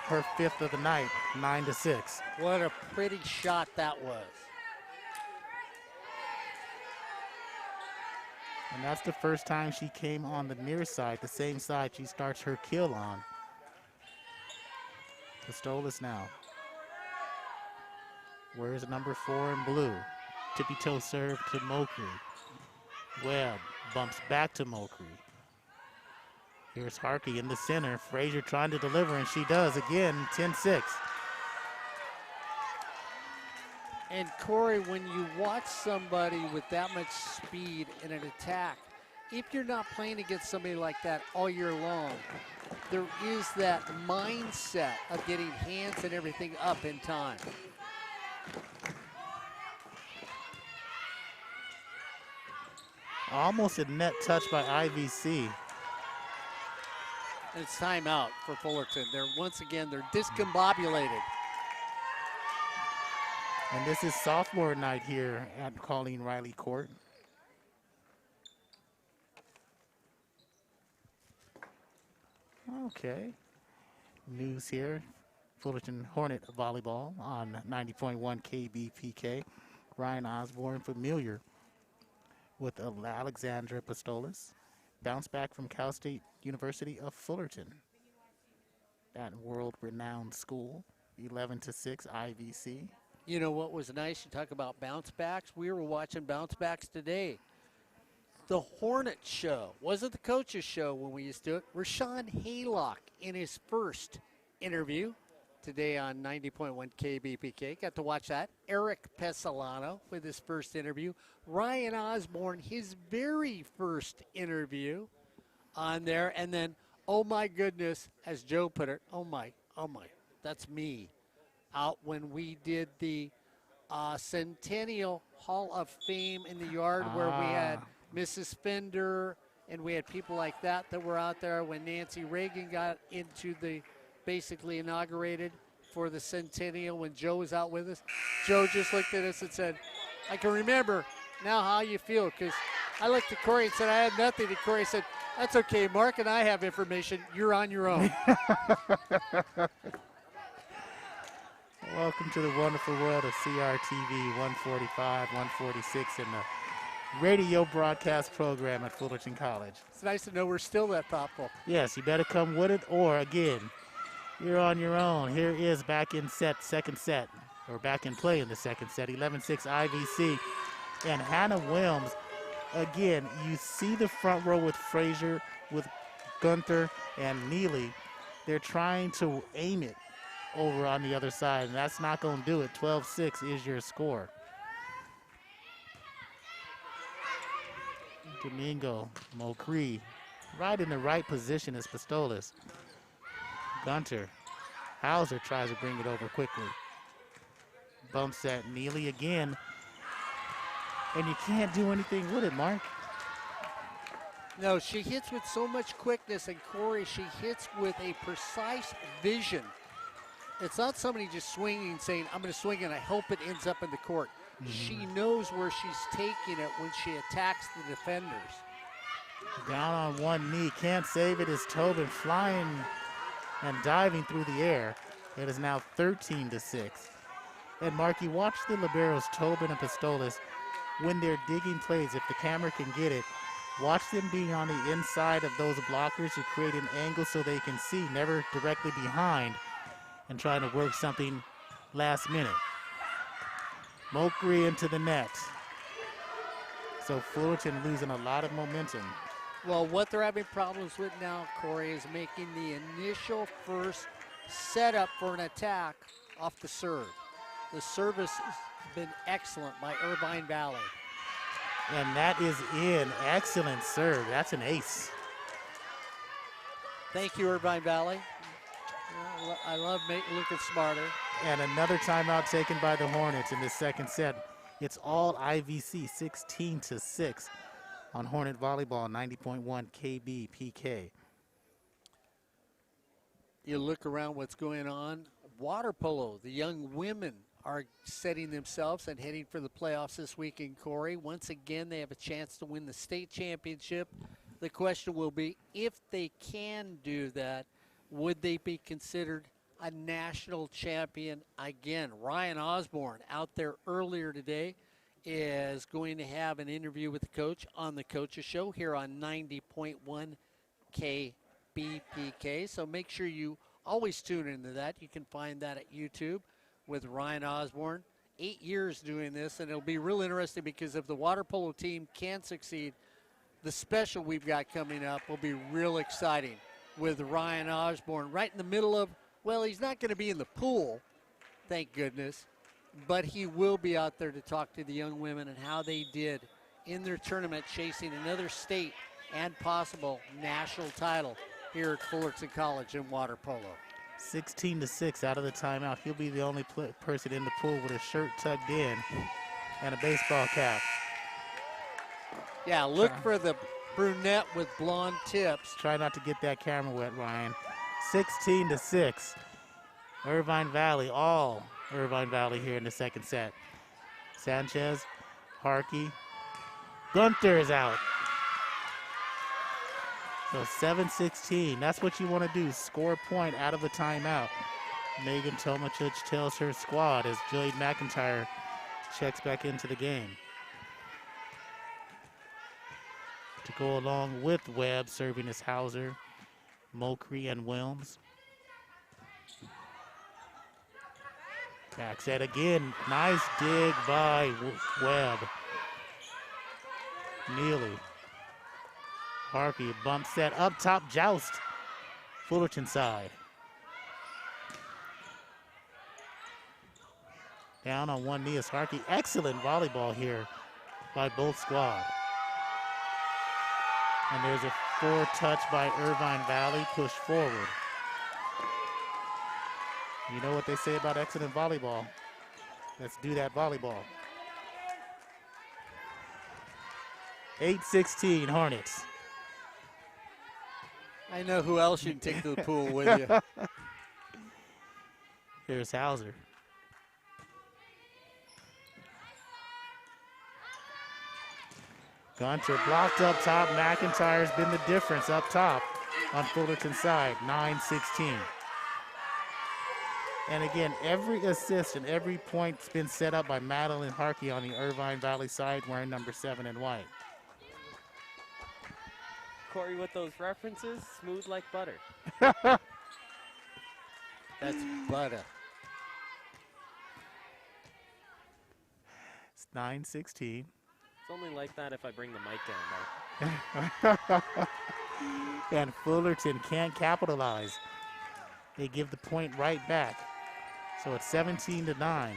her 5th of the night, 9-6. What a pretty shot that was. And that's the first time she came on the near side, the same side she starts her kill on. Pistolas now. Where's number 4 in blue? Tippy toe serve to Mokri. Webb bumps back to Mokri. Here's Harkey in the center. Frazier trying to deliver, and she does again, 10-6. And Corey, when you watch somebody with that much speed in an attack, if you're not playing against somebody like that all year long, there is that mindset of getting hands and everything up in time. Almost a net touch by IVC. And it's timeout for Fullerton. Once again, they're discombobulated. And this is sophomore night here at Colleen Riley Court. Okay. News here. Fullerton Hornet volleyball on 90.1 KBPK. Ryan Osborne familiar with Alexandra Pistolas. Bounce back from Cal State University of Fullerton. That world-renowned school. 11-6 IVC. You know what was nice? You talk about bounce backs. We were watching bounce backs today. The Hornet show. Wasn't the coach's show when we used to do it. Rashawn Haylock in his first interview today on 90.1 KBPK. Got to watch that. Eric Pesolano with his first interview. Ryan Osborne, his very first interview on there. And then oh my goodness, as Joe put it, oh my, that's me. Out when we did the Centennial Hall of Fame in the yard where we had Mrs. Fender and we had people like that were out there when Nancy Reagan got into the basically inaugurated for the Centennial when Joe was out with us. Joe just looked at us and said, I can remember now how you feel, because I looked at Corey and said I had nothing, and Corey said, that's okay, Mark and I have information, you're on your own. Welcome to the wonderful world of CRTV 145, 146 in the radio broadcast program at Fullerton College. It's nice to know we're still that thoughtful. Yes, you better come with it, or again, you're on your own. Here is back in second set, or back in play in the second set, 11-6 IVC. And Hannah Wilms, again, you see the front row with Frazier, with Gunther, and Neely. They're trying to aim it over on the other side, and that's not going to do it. 12-6 is your score. Domingo Mocree right in the right position as Pistolas. Gunter. Hauser tries to bring it over quickly. Bumps at Neely again. And you can't do anything with it, Mark. No, she hits with so much quickness, and Corey, she hits with a precise vision. It's not somebody just swinging and saying, I'm going to swing and I hope it ends up in the court. She knows where she's taking it when she attacks the defenders. Down on one knee, can't save it as Tobin flying and diving through the air. It is now 13-6. And Mark, you watch the liberos, Tobin and Pistolas, when they're digging plays, if the camera can get it, watch them being on the inside of those blockers to create an angle so they can see, never directly behind, and trying to work something last minute. Mocree into the net. So Fullerton losing a lot of momentum. Well, what they're having problems with now, Corey, is making the initial first setup for an attack off the serve. The service has been excellent by Irvine Valley. And that is in. Excellent serve. That's an ace. Thank you, Irvine Valley. I love looking smarter. And another timeout taken by the Hornets in this second set. It's all IVC, 16-6 on Hornet Volleyball, 90.1 KBPK. You look around what's going on. Water polo, the young women are setting themselves and heading for the playoffs this weekend, Corey. Once again, they have a chance to win the state championship. The question will be, if they can do that, would they be considered a national champion again? Ryan Osborne out there earlier today is going to have an interview with the coach on the Coaches Show here on 90.1 KBPK. So make sure you always tune into that. You can find that at YouTube with Ryan Osborne. 8 years doing this, and it'll be real interesting because if the water polo team can succeed, the special we've got coming up will be real exciting with Ryan Osborne right in the middle of, well, he's not going to be in the pool, thank goodness, but he will be out there to talk to the young women and how they did in their tournament chasing another state and possible national title here at Fullerton College in water polo. 16-6 out of the timeout. He'll be the only person in the pool with his shirt tucked in and a baseball cap. Yeah, look for the brunette with blonde tips. Try not to get that camera wet, Ryan. 16-6. Irvine Valley, all Irvine Valley here in the second set. Sanchez, Harkey. Gunther is out. So 7-16. That's what you want to do. Score a point out of the timeout. Megan Tomacic tells her squad as Jade McIntyre checks back into the game. To go along with Webb, serving as Hauser, Mocree, and Wilms. Back set again. Nice dig by Webb. Neely. Harkey, bump set up top, joust. Fullerton side. Down on one knee is Harkey. Excellent volleyball here by both squads. And there's a forward touch by Irvine Valley, push forward. You know what they say about excellent volleyball. Let's do that volleyball. 8-16 Hornets. I know who else you can take to the pool with you. Here's Hauser. Gunter blocked up top. McIntyre's been the difference up top on Fullerton's side, 9-16. And again, every assist and every point's been set up by Madeline Harkey on the Irvine Valley side, wearing number 7 in white. Corey, with those references, smooth like butter. That's butter. It's 9-16. It's only like that if I bring the mic down, though. And Fullerton can't capitalize. They give the point right back. So it's 17-9.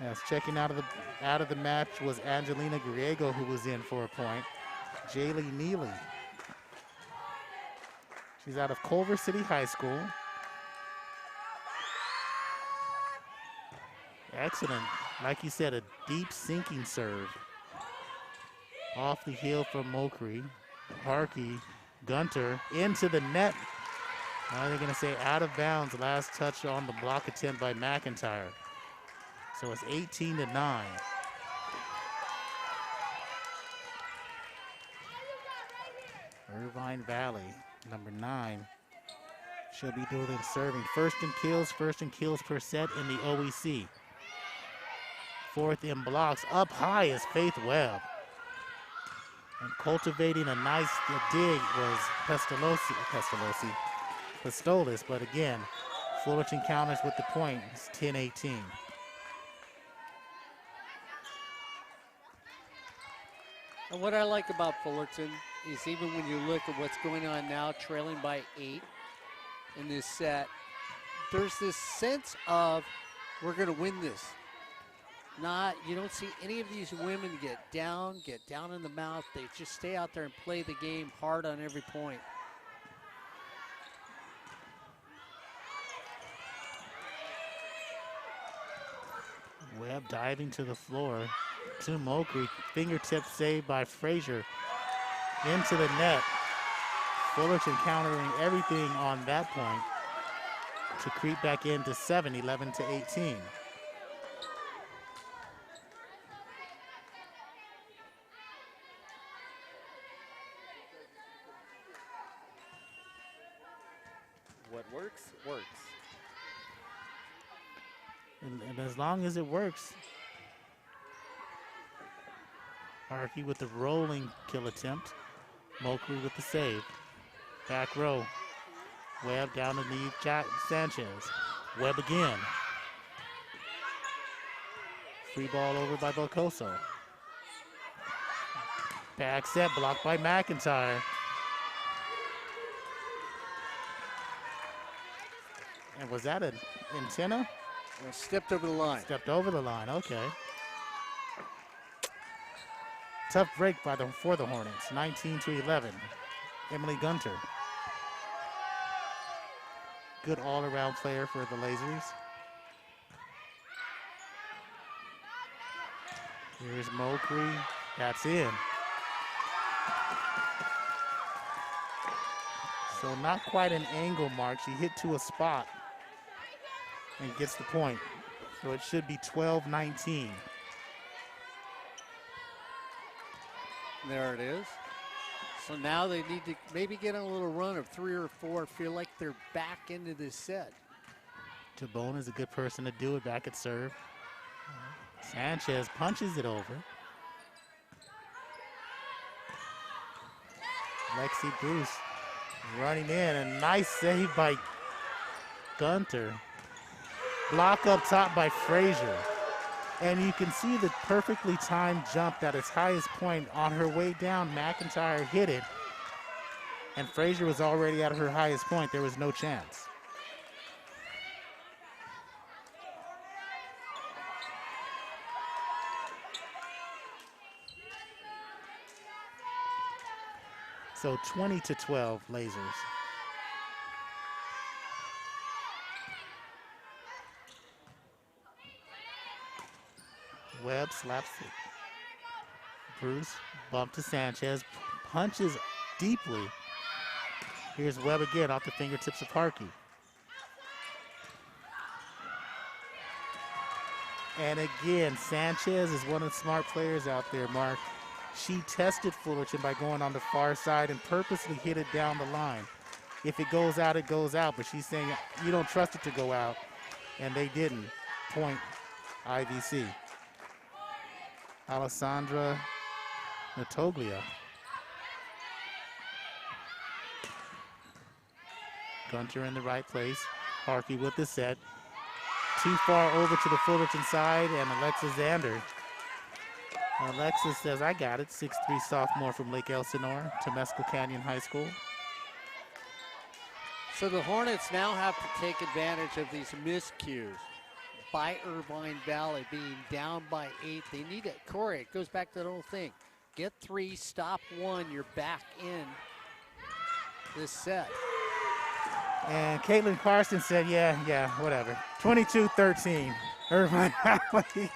As checking out of the match was Angelina Griego, who was in for a point. Jaylee Neely. She's out of Culver City High School. Excellent. Like you said, a deep sinking serve. Off the heel from Mokri. Harkey, Gunter into the net. Now they're going to say out of bounds. Last touch on the block attempt by McIntyre. So it's 18-9. Irvine Valley, number 9. She'll be doing serving. First in kills per set in the OEC. Fourth in blocks. Up high is Faith Webb. And cultivating a nice dig was Pistolis, but again, Fullerton counters with the point. It's 10-18. And what I like about Fullerton is even when you look at what's going on now, trailing by 8 in this set, there's this sense of we're going to win this. You don't see any of these women get down in the mouth. They just stay out there and play the game hard on every point. Webb diving to the floor to Mokri. Fingertip save by Frazier. Into the net. Fullerton countering everything on that point to creep back into 7, 11-18. What works, works. And as long as it works. Harkey with the rolling kill attempt. Mokri with the save. Back row. Webb down underneath Sanchez. Webb again. Free ball over by Bocoso. Back set blocked by McIntyre. And was that an antenna? Stepped over the line. Stepped over the line, okay. Tough break for the Hornets, 19-11. Emily Gunter. Good all-around player for the Lasers. Here's Mokri, that's in. So not quite an angle mark, she hit to a spot and gets the point. So it should be 12-19. There it is. So now they need to maybe get on a little run of 3 or 4, feel like they're back into this set. Tabone is a good person to do it back at serve. Sanchez punches it over. Lexi Bruce running in, a nice save by Gunter. Block up top by Frazier. And you can see the perfectly timed jump at its highest point. On her way down, McIntyre hit it. And Frazier was already at her highest point. There was no chance. So 20-12 Lasers. Webb slaps it. Bruce, bump to Sanchez, punches deeply. Here's Webb again off the fingertips of Harkey. And again, Sanchez is one of the smart players out there, Mark. She tested Fullerton by going on the far side and purposely hit it down the line. If it goes out, it goes out. But she's saying you don't trust it to go out. And they didn't. Point IVC. Alessandra Natoglia. Gunter in the right place. Harkey with the set. Too far over to the Fullerton side, and Alexis Xander. Alexis says, I got it. 6'3" sophomore from Lake Elsinore, Temescal Canyon High School. So the Hornets now have to take advantage of these miscues by Irvine Valley being down by 8. They need it. Corey, it goes back to the whole thing. Get 3, stop 1, you're back in this set. And Caitlin Carson said, yeah, whatever. 22-13, Irvine Valley.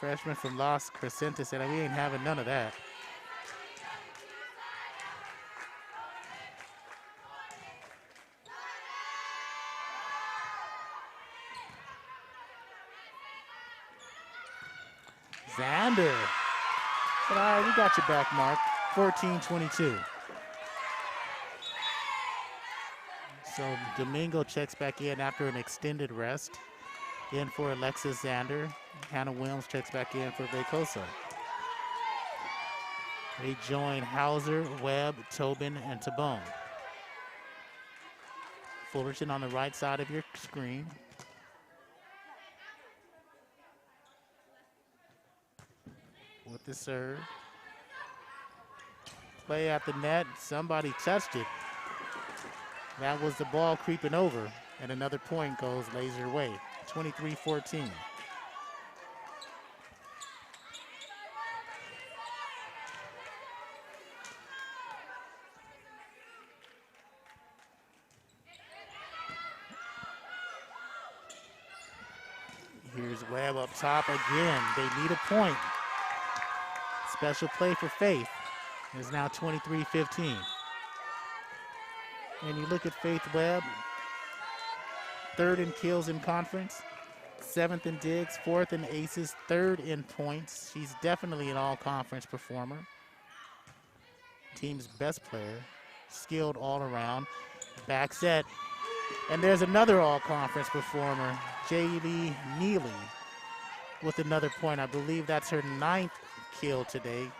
Freshman from Las Crescentes said, we ain't having none of that. Xander. But all right, we got your back, Mark. 14-22. So Domingo checks back in after an extended rest. In for Alexis Xander. Hannah Williams checks back in for Vacoso. They join Hauser, Webb, Tobin, and Tabone. Fullerton on the right side of your screen. With the serve. Play at the net. Somebody touched it. That was the ball creeping over. And another point goes Laser way. 23-14. Here's Webb up top again. They need a point. Special play for Faith. It's now 23-15. And you look at Faith Webb, 3rd in kills in conference, 7th in digs, 4th in aces, 3rd in points. She's definitely an all-conference performer. Team's best player, skilled all around. Back set. And there's another all-conference performer, Jaylee Neely, with another point. I believe that's her 9th kill today.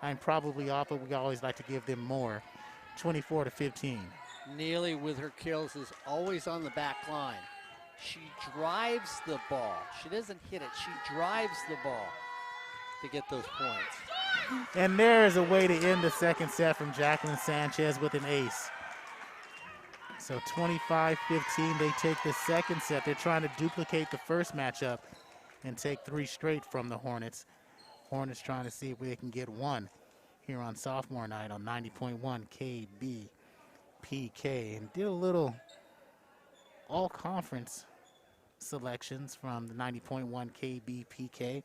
I'm probably off, but we always like to give them more. 24-15. Neely with her kills is always on the back line. She drives the ball. She doesn't hit it. She drives the ball to get those points. And there is a way to end the second set from Jacqueline Sanchez with an ace. So 25-15, they take the second set. They're trying to duplicate the first matchup and take 3 straight from the Hornets. Hornets trying to see if they can get one here on sophomore night on 90.1 KBPK, and did a little all-conference selections from the 90.1 KBPK.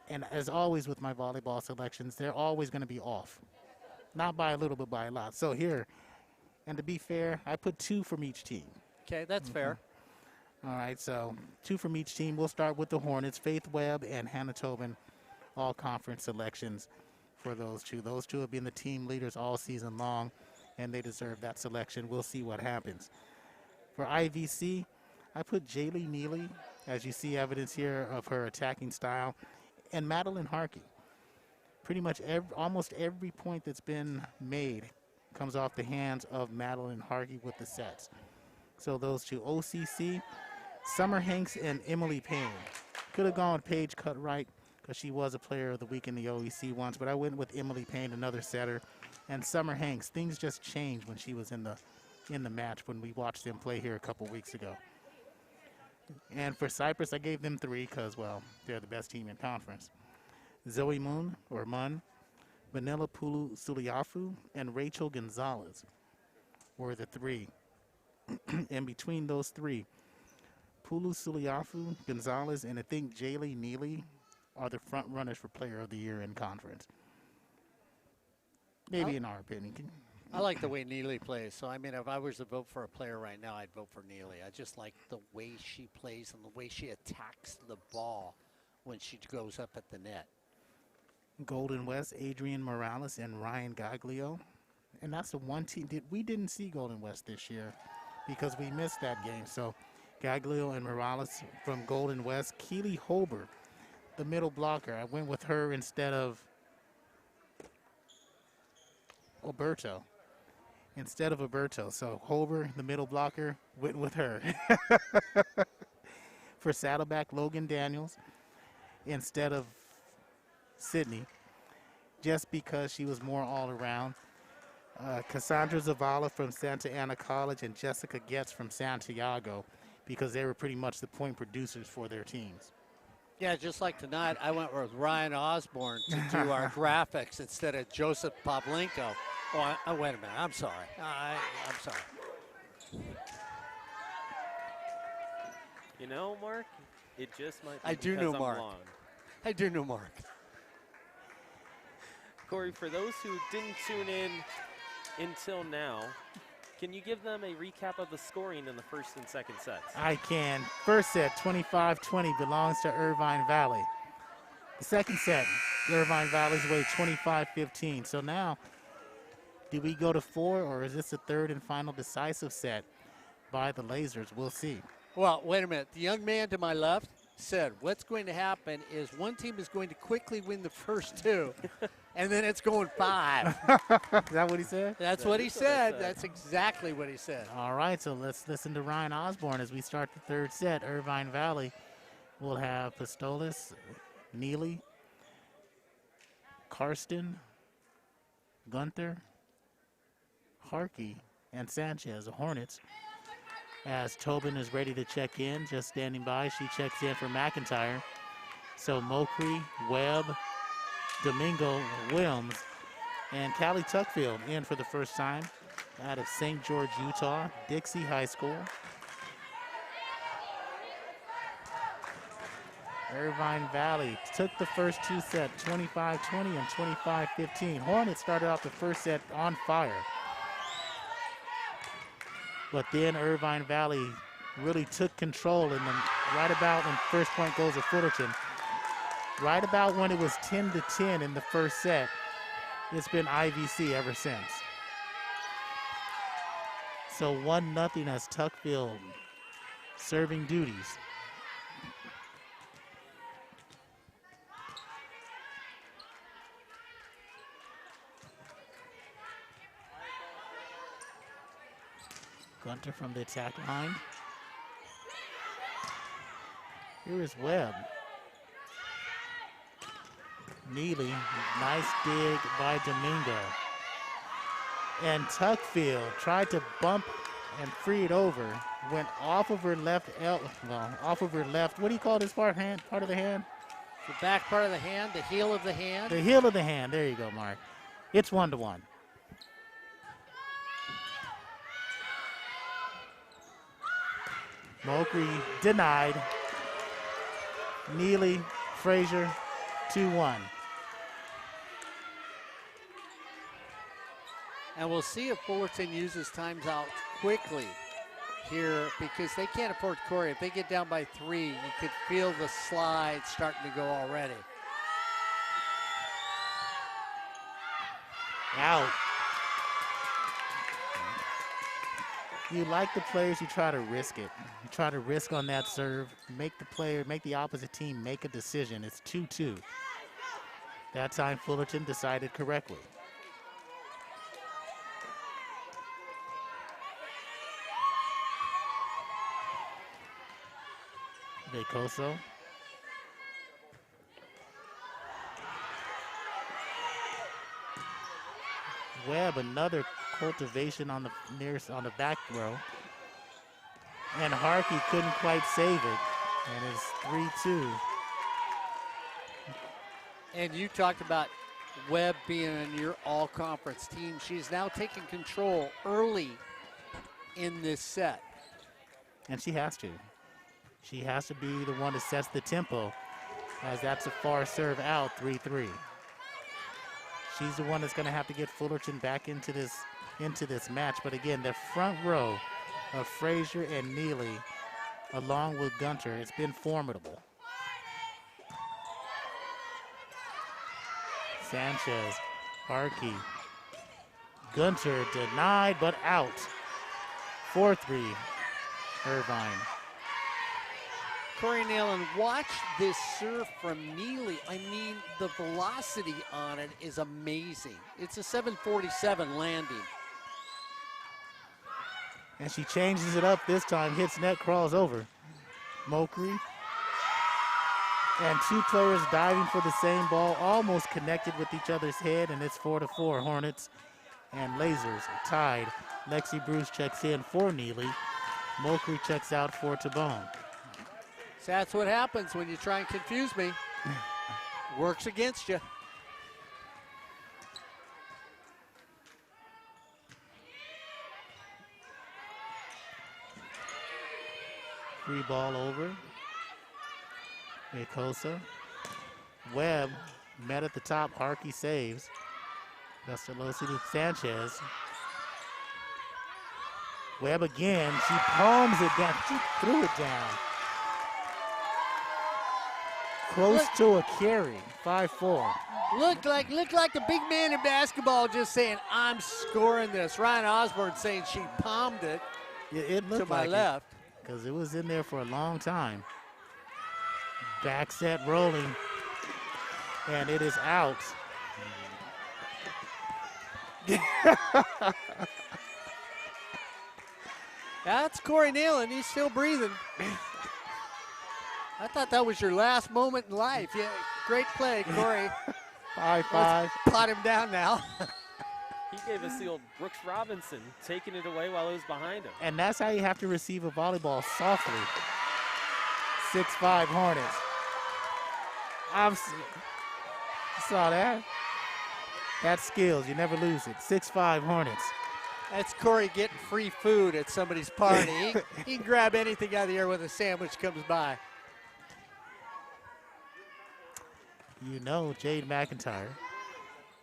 And as always with my volleyball selections, they're always going to be off. Not by a little, but by a lot. So here, and to be fair, I put 2 from each team. Okay, that's fair. All right, so 2 from each team. We'll start with the Hornets, Faith Webb and Hannah Tobin, all-conference selections for those 2. Those 2 have been the team leaders all season long, and they deserve that selection. We'll see what happens. For IVC, I put Jaylee Neely, as you see evidence here of her attacking style, and Madeline Harkey. Pretty much almost every point that's been made comes off the hands of Madeline Harkey with the sets. So those 2, OCC, Summer Hanks and Emily Payne. Could have gone with Paige Cutright because she was a player of the week in the OEC once, but I went with Emily Payne, another setter, and Summer Hanks. Things just changed when she was in the match when we watched them play here a couple weeks ago. And for Cypress, I gave them 3 because, well, they're the best team in conference. Zoe Moon, or Mun, Vanilla Pulu Suliafu, and Rachel Gonzalez were the three. And between those three, Pulu Suliafu, Gonzalez, and I think Jaylee Neely are the front runners for Player of the Year in conference. Maybe in our opinion. I like the way Neely plays. So, I mean, if I was to vote for a player right now, I'd vote for Neely. I just like the way she plays and the way she attacks the ball when she goes up at the net. Golden West, Adrian Morales, and Ryan Gaglio. And that's the one team we didn't see Golden West this year because we missed that game. So Gaglio and Morales from Golden West. Keely Holber, the middle blocker. I went with her instead of Oberto. So Holber, the middle blocker, went with her. For Saddleback, Logan Daniels instead of Sydney, just because she was more all around. Cassandra Zavala from Santa Ana College and Jessica Getz from Santiago, because they were pretty much the point producers for their teams. Yeah, just like tonight, I went with Ryan Osborne to do our graphics instead of Joseph Pavlenko. Oh, wait a minute. I'm sorry. I'm sorry. You know, Mark, it just might be I do because know I'm Mark. long. I do know Mark. Corey, for those who didn't tune in until now, can you give them a recap of the scoring in the first and second sets? I can. First set, 25-20, belongs to Irvine Valley. The second set, Irvine Valley's way, 25-15. So now, do we go to 4, or is this the third and final decisive set by the Lasers? We'll see. Well, wait a minute. The young man to my left said what's going to happen is one team is going to quickly win the first 2, and then it's going 5. Is that what he said? That's what he said. That's exactly what he said. All right, so let's listen to Ryan Osborne as we start the third set. Irvine Valley will have Pistolas, Neely, Karsten, Gunther, Harkey, and Sanchez, the Hornets. As Tobin is ready to check in, just standing by, she checks in for McIntyre. So Mokri, Webb, Domingo, Williams, and Callie Tuckfield in for the first time out of St. George, Utah, Dixie High School. Irvine Valley took the first 2 sets, 25-20 and 25-15. Hornets started off the first set on fire. But then Irvine Valley really took control, and then right about when first point goes to Fullerton, right about when it was 10-10 in the first set, it's been IVC ever since. So 1-0 as Tuckfield serving duties. Gunter from the attack line. Here is Webb. Neely, nice dig by Domingo. And Tuckfield tried to bump and free it over. Went off of her left, off of her left. What do you call this part of the hand? The back part of the hand, the heel of the hand. The heel of the hand. There you go, Mark. It's 1-1. Mokri denied. Neely, Frazier, 2-1. And we'll see if Fullerton uses timeout quickly here because they can't afford Corey. If they get down by 3, you could feel the slide starting to go already. Out. You like the players, you try to risk it. You try to risk on that serve, make the opposite team make a decision. It's 2-2. That time Fullerton decided correctly. Vecoso. Webb, another cultivation on the back row. And Harkey couldn't quite save it. And it's 3-2. And you talked about Webb being on your all-conference team. She's now taking control early in this set. And she has to. She has to be the one that sets the tempo, as that's a far serve out, 3-3. She's the one that's going to have to get Fullerton back into this match. But again, the front row of Frazier and Neely, along with Gunter, it's been formidable. Sanchez, Harkey, Gunter denied but out. 4-3, Irvine. Corey Nalen, watch this serve from Neely. I mean, the velocity on it is amazing. It's a 747 landing. And she changes it up this time, hits net, crawls over. Mokri. And two players diving for the same ball, almost connected with each other's head, and it's 4-4. Hornets and Lasers tied. Lexi Bruce checks in for Neely. Mokri checks out for Tabone. So that's what happens when you try and confuse me. Works against you. Free ball over. Nicosa. Webb met at the top. Harkey saves. Vestalosi to Sanchez. Webb again. She palms it down. She threw it down. Close to a carry. 5-4. Look like the big man in basketball just saying, I'm scoring this. Ryan Osborne saying she palmed it, It looked to my like left. Because it was in there for a long time. Back set rolling. And it is out. That's Corey Nalen. He's still breathing. I thought that was your last moment in life. Yeah, great play, Corey. 5-5. Let's pot him down now. He gave us the old Brooks Robinson, taking it away while it was behind him. And that's how you have to receive a volleyball, softly. 6-5 Hornets. Saw that. That's skills. You never lose it. 6-5 Hornets. That's Corey getting free food at somebody's party. He can grab anything out of the air when a sandwich comes by. You know Jade McIntyre.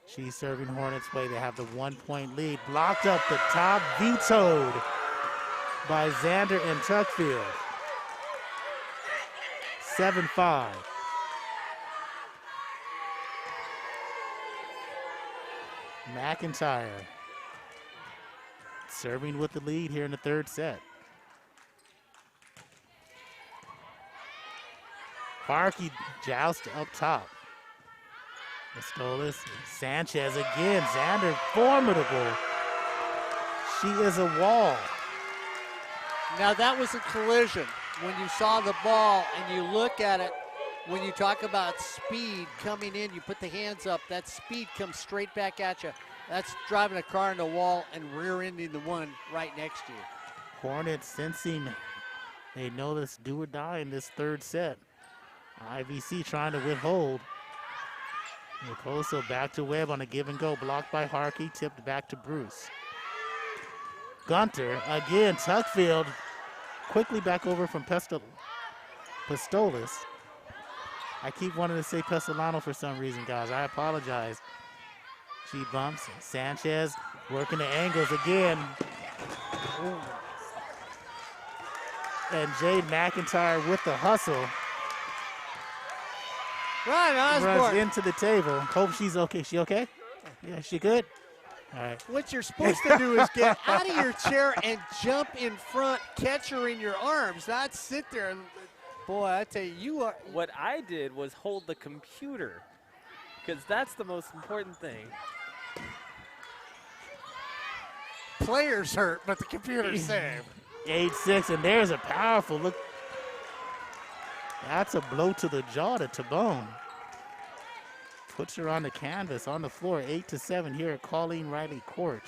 She's serving Hornets way. They have the 1-point lead. Blocked up the top, vetoed by Xander and Tuckfield. 7-5. McIntyre serving with the lead here in the third set. Harkey joust up top. Pistolas, Sanchez again. Xander formidable. She is a wall. Now that was a collision. When you saw the ball and you look at it, when you talk about speed coming in, you put the hands up, that speed comes straight back at you. That's driving a car into the wall and rear-ending the one right next to you. Hornets sensing they know this do or die in this third set. IVC trying to withhold. Nicoso back to Webb on a give and go. Blocked by Harkey, tipped back to Bruce. Gunter again, Tuckfield quickly back over from Pistolas. I keep wanting to say Pestolano for some reason, guys. I apologize. She bumps. Sanchez working the angles again. Ooh. And Jade McIntyre with the hustle. Ryan Osborne. Runs into the table. Hope she's okay. She okay? Yeah, she good? All right. What you're supposed to do is get out of your chair and jump in front, catch her in your arms, not sit there and, boy, I tell you, you are. What I did was hold the computer, because that's the most important thing. Players hurt, but the computer's safe. 8-6, and there's a powerful look. That's a blow to the jaw to Tabone. Puts her on the canvas, on the floor, 8-7 here at Colleen Riley Court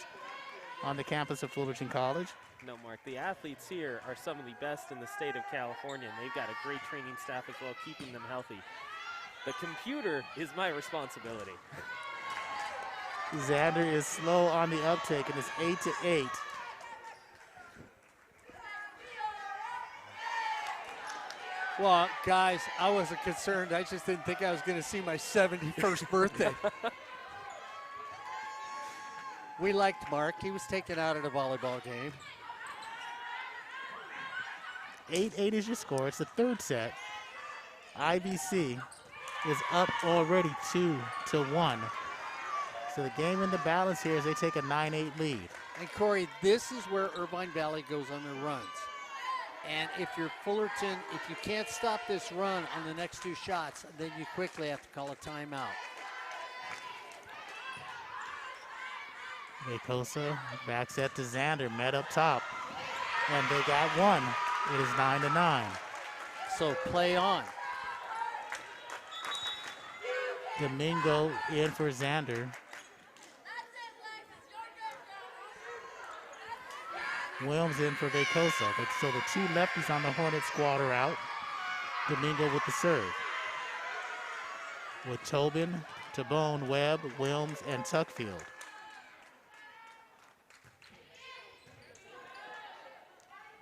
on the campus of Fullerton College. No, Mark, the athletes here are some of the best in the state of California, and they've got a great training staff as well, keeping them healthy. The computer is my responsibility. Xander is slow on the uptake, and it's 8-8. Well, guys, I wasn't concerned. I just didn't think I was going to see my 71st birthday. We liked Mark. He was taken out at a volleyball game. 8-8 is your score. It's the third set. IVC is up already 2-1. So the game in the balance here as they take a 9-8 lead. And Corey, this is where Irvine Valley goes on their runs. And if you're Fullerton, if you can't stop this run on the next two shots, then you quickly have to call a timeout. Vacosa back set to Xander, met up top. And they got one. It is 9-9. So play on. Domingo in for Xander. Williams in for Vacosa. So the two lefties on the Hornet squad are out. Domingo with the serve. With Tobin, Tabone, Webb, Williams, and Tuckfield.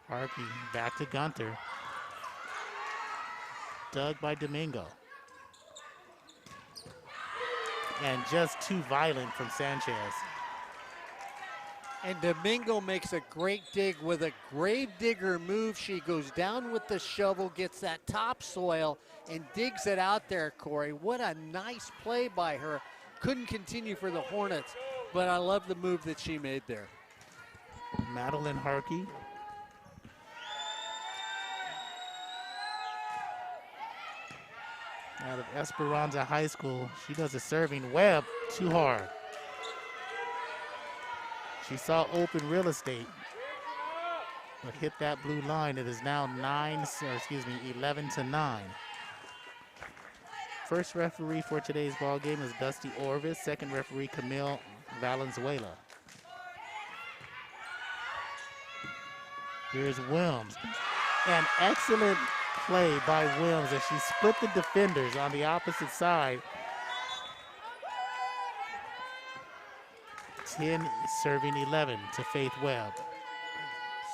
Harkey back to Gunter. Dug by Domingo. And just too violent from Sanchez. And Domingo makes a great dig with a grave digger move. She goes down with the shovel, gets that topsoil, and digs it out there, Corey. What a nice play by her. Couldn't continue for the Hornets, but I love the move that she made there. Madeline Harkey. Out of Esperanza High School. She does a serving. Webb, too hard. She saw open real estate, but hit that blue line. It is now 11-9. First referee for today's ball game is Dusty Orvis. Second referee, Camille Valenzuela. Here's Williams. An excellent play by Williams as she split the defenders on the opposite side. 10 serving 11 to Faith Webb.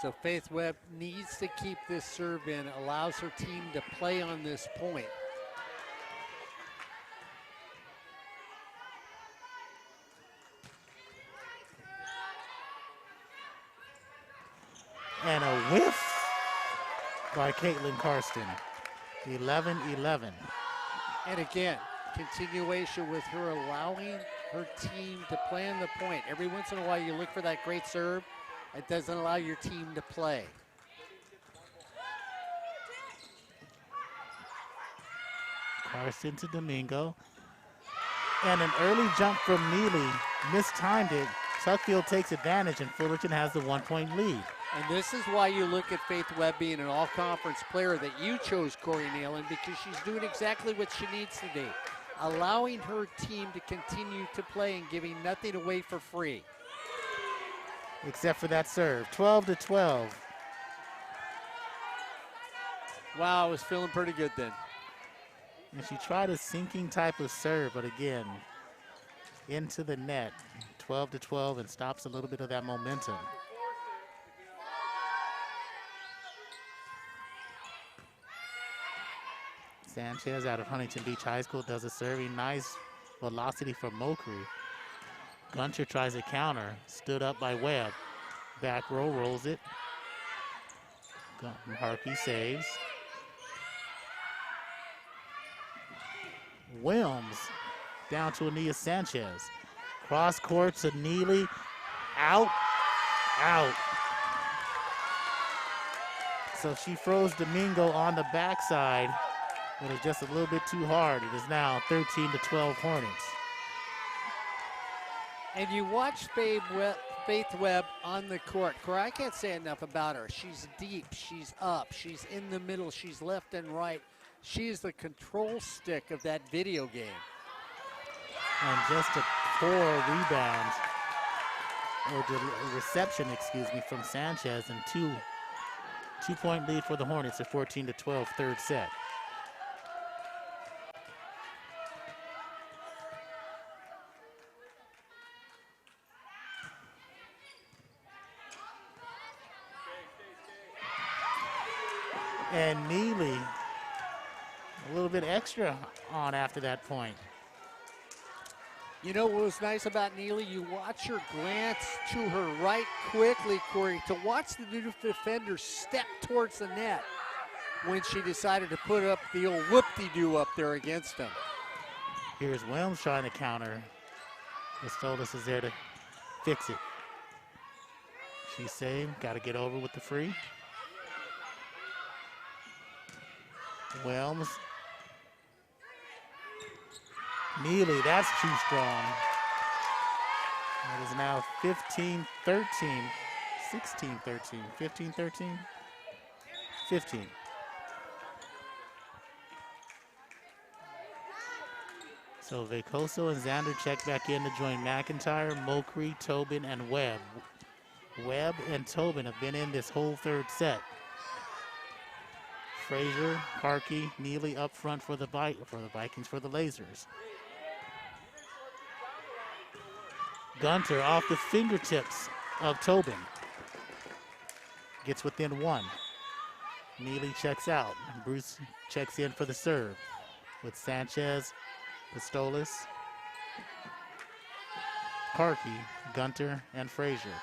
So Faith Webb needs to keep this serve in, allows her team to play on this point. And a whiff by Caitlin Karsten. 11-11. And again, continuation with her allowing her team to play on the point. Every once in a while you look for that great serve. It doesn't allow your team to play. Karsten to Domingo. And an early jump from Neely. Mistimed it. Tuckfield takes advantage and Fullerton has the 1-point lead. And this is why you look at Faith Webb being an all-conference player that you chose, Corey Nealon, because she's doing exactly what she needs to do. Allowing her team to continue to play and giving nothing away for free. Except for that serve. 12-12. Wow, I was feeling pretty good then. And she tried a sinking type of serve, but again, into the net. 12-12 and stops a little bit of that momentum. Sanchez out of Huntington Beach High School does a serving. Nice velocity from Mokri. Gunter tries a counter. Stood up by Webb. Back row rolls it. Harkey saves. Williams down to Ania Sanchez. Cross court to Neely. Out. Out. So she froze Domingo on the backside. It was just a little bit too hard. It is now 13-12 Hornets. And you watch Faith Webb on the court. Corey, I can't say enough about her. She's deep, she's up, she's in the middle, she's left and right. She is the control stick of that video game. And just a poor rebound, or reception, excuse me, from Sanchez, and two-point lead for the Hornets at 14-12, third set. And Neely a little bit extra on after that point. You know what was nice about Neely? You watch her glance to her right quickly, Corey, to watch the new defender step towards the net when she decided to put up the old whoop-de-doo up there against him. Here's Williams trying to counter. Pistolas is there to fix it. She saved, got to get over with the free. Williams. Neely, that's too strong. It is now 15-13, 16-13, 15-13, 15. So Vacoso and Xander check back in to join McIntyre, Mokri, Tobin, and Webb. Webb and Tobin have been in this whole third set. Frazier, Harkey, Neely up front for the Vikings, for the Lasers. Gunter off the fingertips of Tobin. Gets within one. Neely checks out. Bruce checks in for the serve with Sanchez, Pistolas, Harkey, Gunter, and Frazier.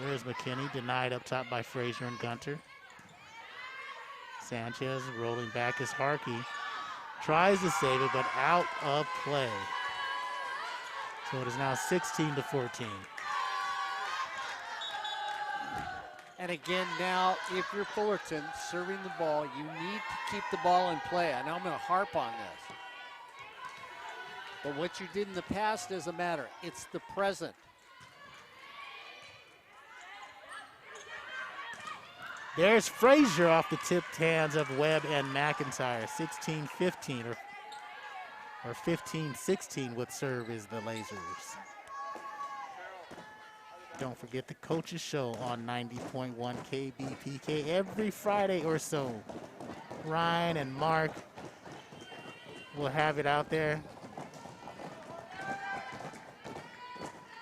There's McKinney, denied up top by Frazier and Gunter. Sanchez rolling back as Harkey tries to save it, but out of play. So it is now 16-14. And again, now, if you're Fullerton serving the ball, you need to keep the ball in play. I know I'm going to harp on this. But what you did in the past doesn't matter. It's the present. There's Frazier off the tipped hands of Webb and McIntyre. 16-15 or 15-16 with serve is the Lasers. Don't forget the Coaches Show on 90.1 KBPK every Friday or so. Ryan and Mark will have it out there.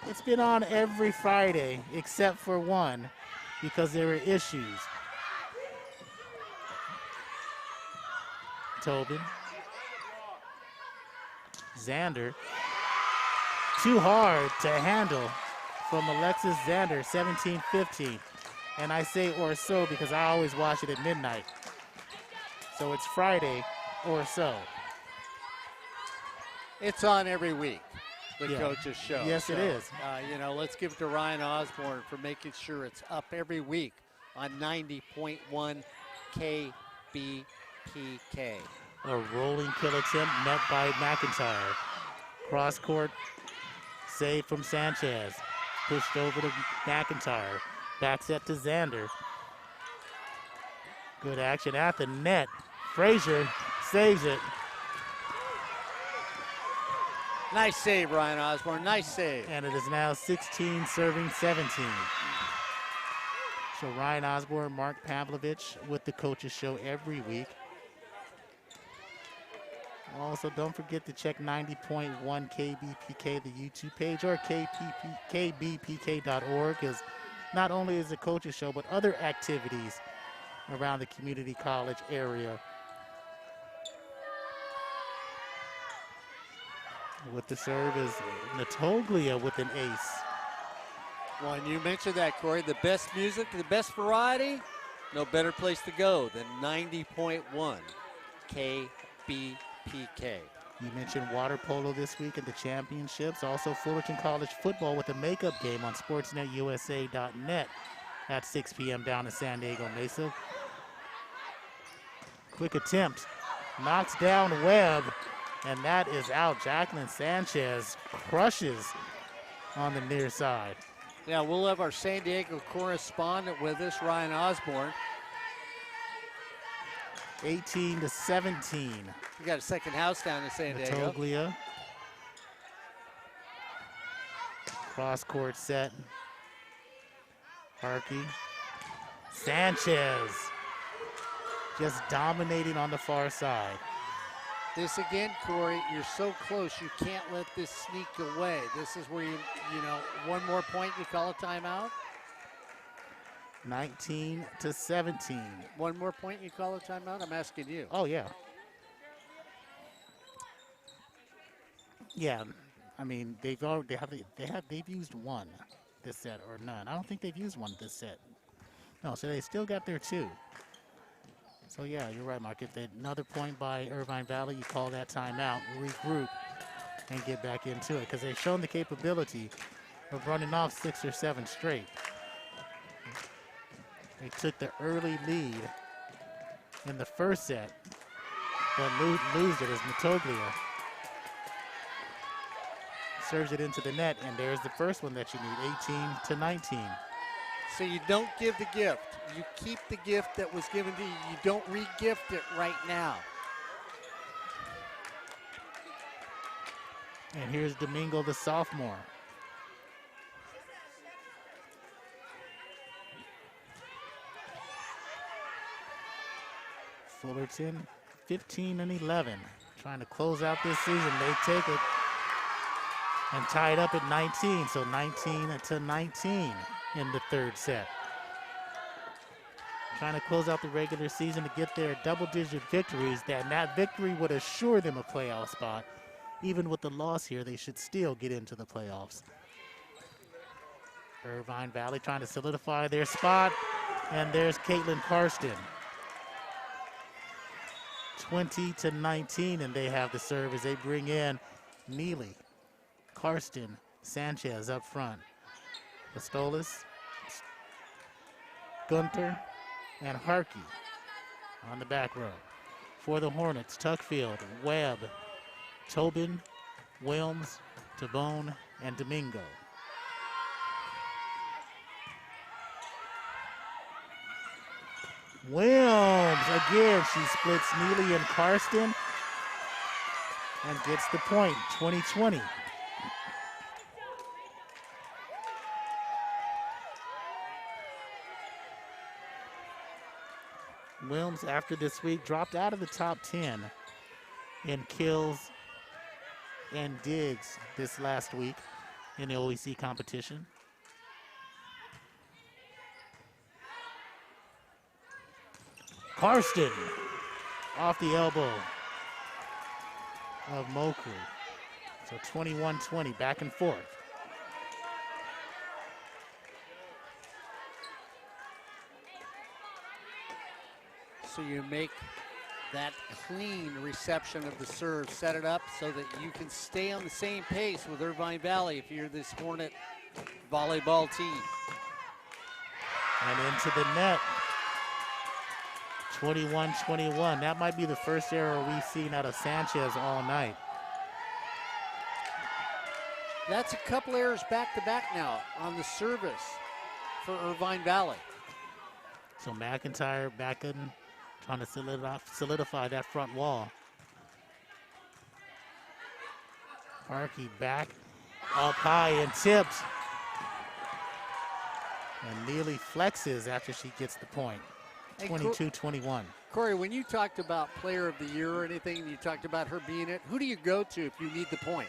It's been on every Friday except for one because there were issues. Tobin. Xander. Too hard to handle from Alexis Xander, 17-15. And I say or so because I always watch it at midnight. So it's Friday or so. It's on every week, the Coaches Show. Yes, so, it is. You know, let's give it to Ryan Osborne for making sure it's up every week on 90.1 KBPK. A rolling kill attempt met by McIntyre. Cross court save from Sanchez. Pushed over to McIntyre. Back set to Xander. Good action at the net. Frazier saves it. Nice save, Ryan Osborne. Nice save. And it is now 16 serving 17. So Ryan Osborne, Mark Pavlovich with the Coaches Show every week. Also, don't forget to check 90.1 KBPK, the YouTube page, or kbpk.org, because not only is the Coaches Show, but other activities around the community college area. With the serve is Natoglia with an ace. Well, and you mentioned that, Corey, the best music, the best variety, no better place to go than 90.1 KBPK. You mentioned water polo this week at the championships. Also Fullerton College football with a makeup game on sportsnetusa.net at 6 p.m. down in San Diego Mesa. Quick attempt. Knocks down Webb, and that is out. Jacqueline Sanchez crushes on the near side. Yeah, we'll have our San Diego correspondent with us, Ryan Osborne. 18-17. We got a second house down in San Diego. Natoglia. Cross court set. Harkey. Sanchez just dominating on the far side. This again, Corey, you're so close, you can't let this sneak away. This is where you know, one more point, you call a timeout. 19-17. One more point, you call a timeout? I'm asking you. Oh, yeah. Yeah, I mean, they've used one this set or none. I don't think they've used one this set. No, so they still got their 2. So yeah, you're right, Mark. If another point by Irvine Valley, you call that timeout, regroup, and get back into it, because they've shown the capability of running off 6 or 7 straight. They took the early lead in the first set, but lose it as Matoglia serves it into the net, and there's the first one that you need, 18-19. So you don't give the gift. You keep the gift that was given to you. You don't re-gift it right now. And here's Domingo, the sophomore. Fullerton, 15-11. Trying to close out this season. They take it and tie it up at 19. So 19-19 in the third set. Trying to close out the regular season to get their double-digit victories. That victory would assure them a playoff spot. Even with the loss here, they should still get into the playoffs. Irvine Valley trying to solidify their spot. And there's Caitlin Karsten. 20-19, and they have the serve as they bring in Neely, Karsten, Sanchez up front. Pistolas, Gunter, and Harkey on the back row. For the Hornets, Tuckfield, Webb, Tobin, Wilms, Tabone, and Domingo. Wilms, again, she splits Neely and Karsten and gets the point, 20-20. Wilms, after this week, dropped out of the top 10 in kills and digs this last week in the OEC competition. Karsten off the elbow of Moku. So 21-20, back and forth. So you make that clean reception of the serve, set it up so that you can stay on the same pace with Irvine Valley if you're this Hornet volleyball team. And into the net. 21-21. That might be the first error we've seen out of Sanchez all night. That's a couple errors back-to-back now on the service for Irvine Valley. So McIntyre back in, trying to solidify that front wall. Harkey back up high and tipped. And Neely flexes after she gets the point. 22-21. Corey, when you talked about player of the year or anything, and you talked about her being it, who do you go to if you need the point?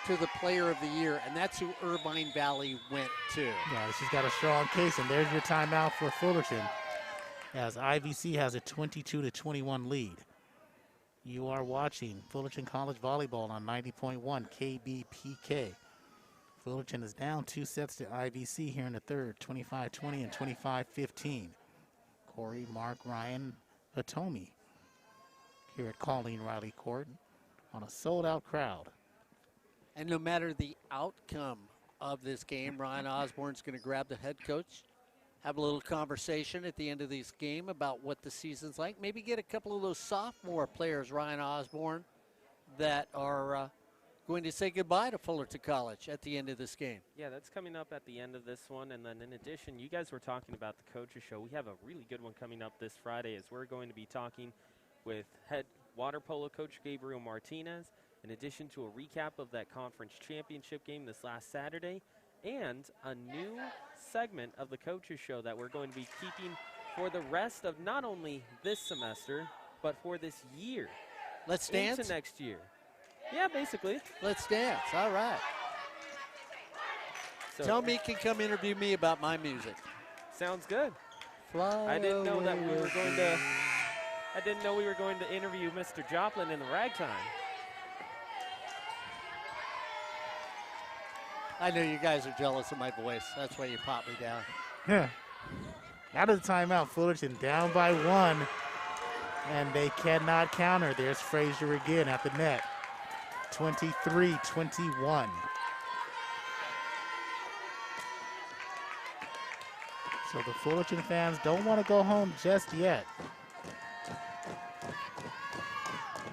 To the player of the year, and that's who Irvine Valley went to. Yeah, she's got a strong case, and there's your timeout for Fullerton as IVC has a 22-21 lead. You are watching Fullerton College Volleyball on 90.1 KBPK. Fullerton is down 2 sets to IVC here in the third, 25-20 and 25-15. Corey, Mark, Ryan, Hatomi here at Colleen Riley Court on a sold-out crowd. And no matter the outcome of this game, Ryan Osborne's going to grab the head coach, have a little conversation at the end of this game about what the season's like. Maybe get a couple of those sophomore players, Ryan Osborne, that are going to say goodbye to Fullerton College at the end of this game. Yeah, that's coming up at the end of this one. And then in addition, you guys were talking about the coaches show. We have a really good one coming up this Friday as we're going to be talking with head water polo coach Gabriel Martinez, in addition to a recap of that conference championship game this last Saturday, and a new segment of the coaches show that we're going to be keeping for the rest of not only this semester, but for this year. Let's dance? into next year. Yeah, basically. Let's dance. All right. So Tell me, can come interview me about my music. sounds good. Fly I didn't know that we away were with going me. to. I didn't know we were going to interview Mr. Joplin in the ragtime. I know you guys are jealous of my voice. That's why you popped me down. Yeah. Out of the timeout, Fullerton down by 1, and they cannot counter. There's Frazier again at the net. 23-21. So the Fullerton fans don't want to go home just yet.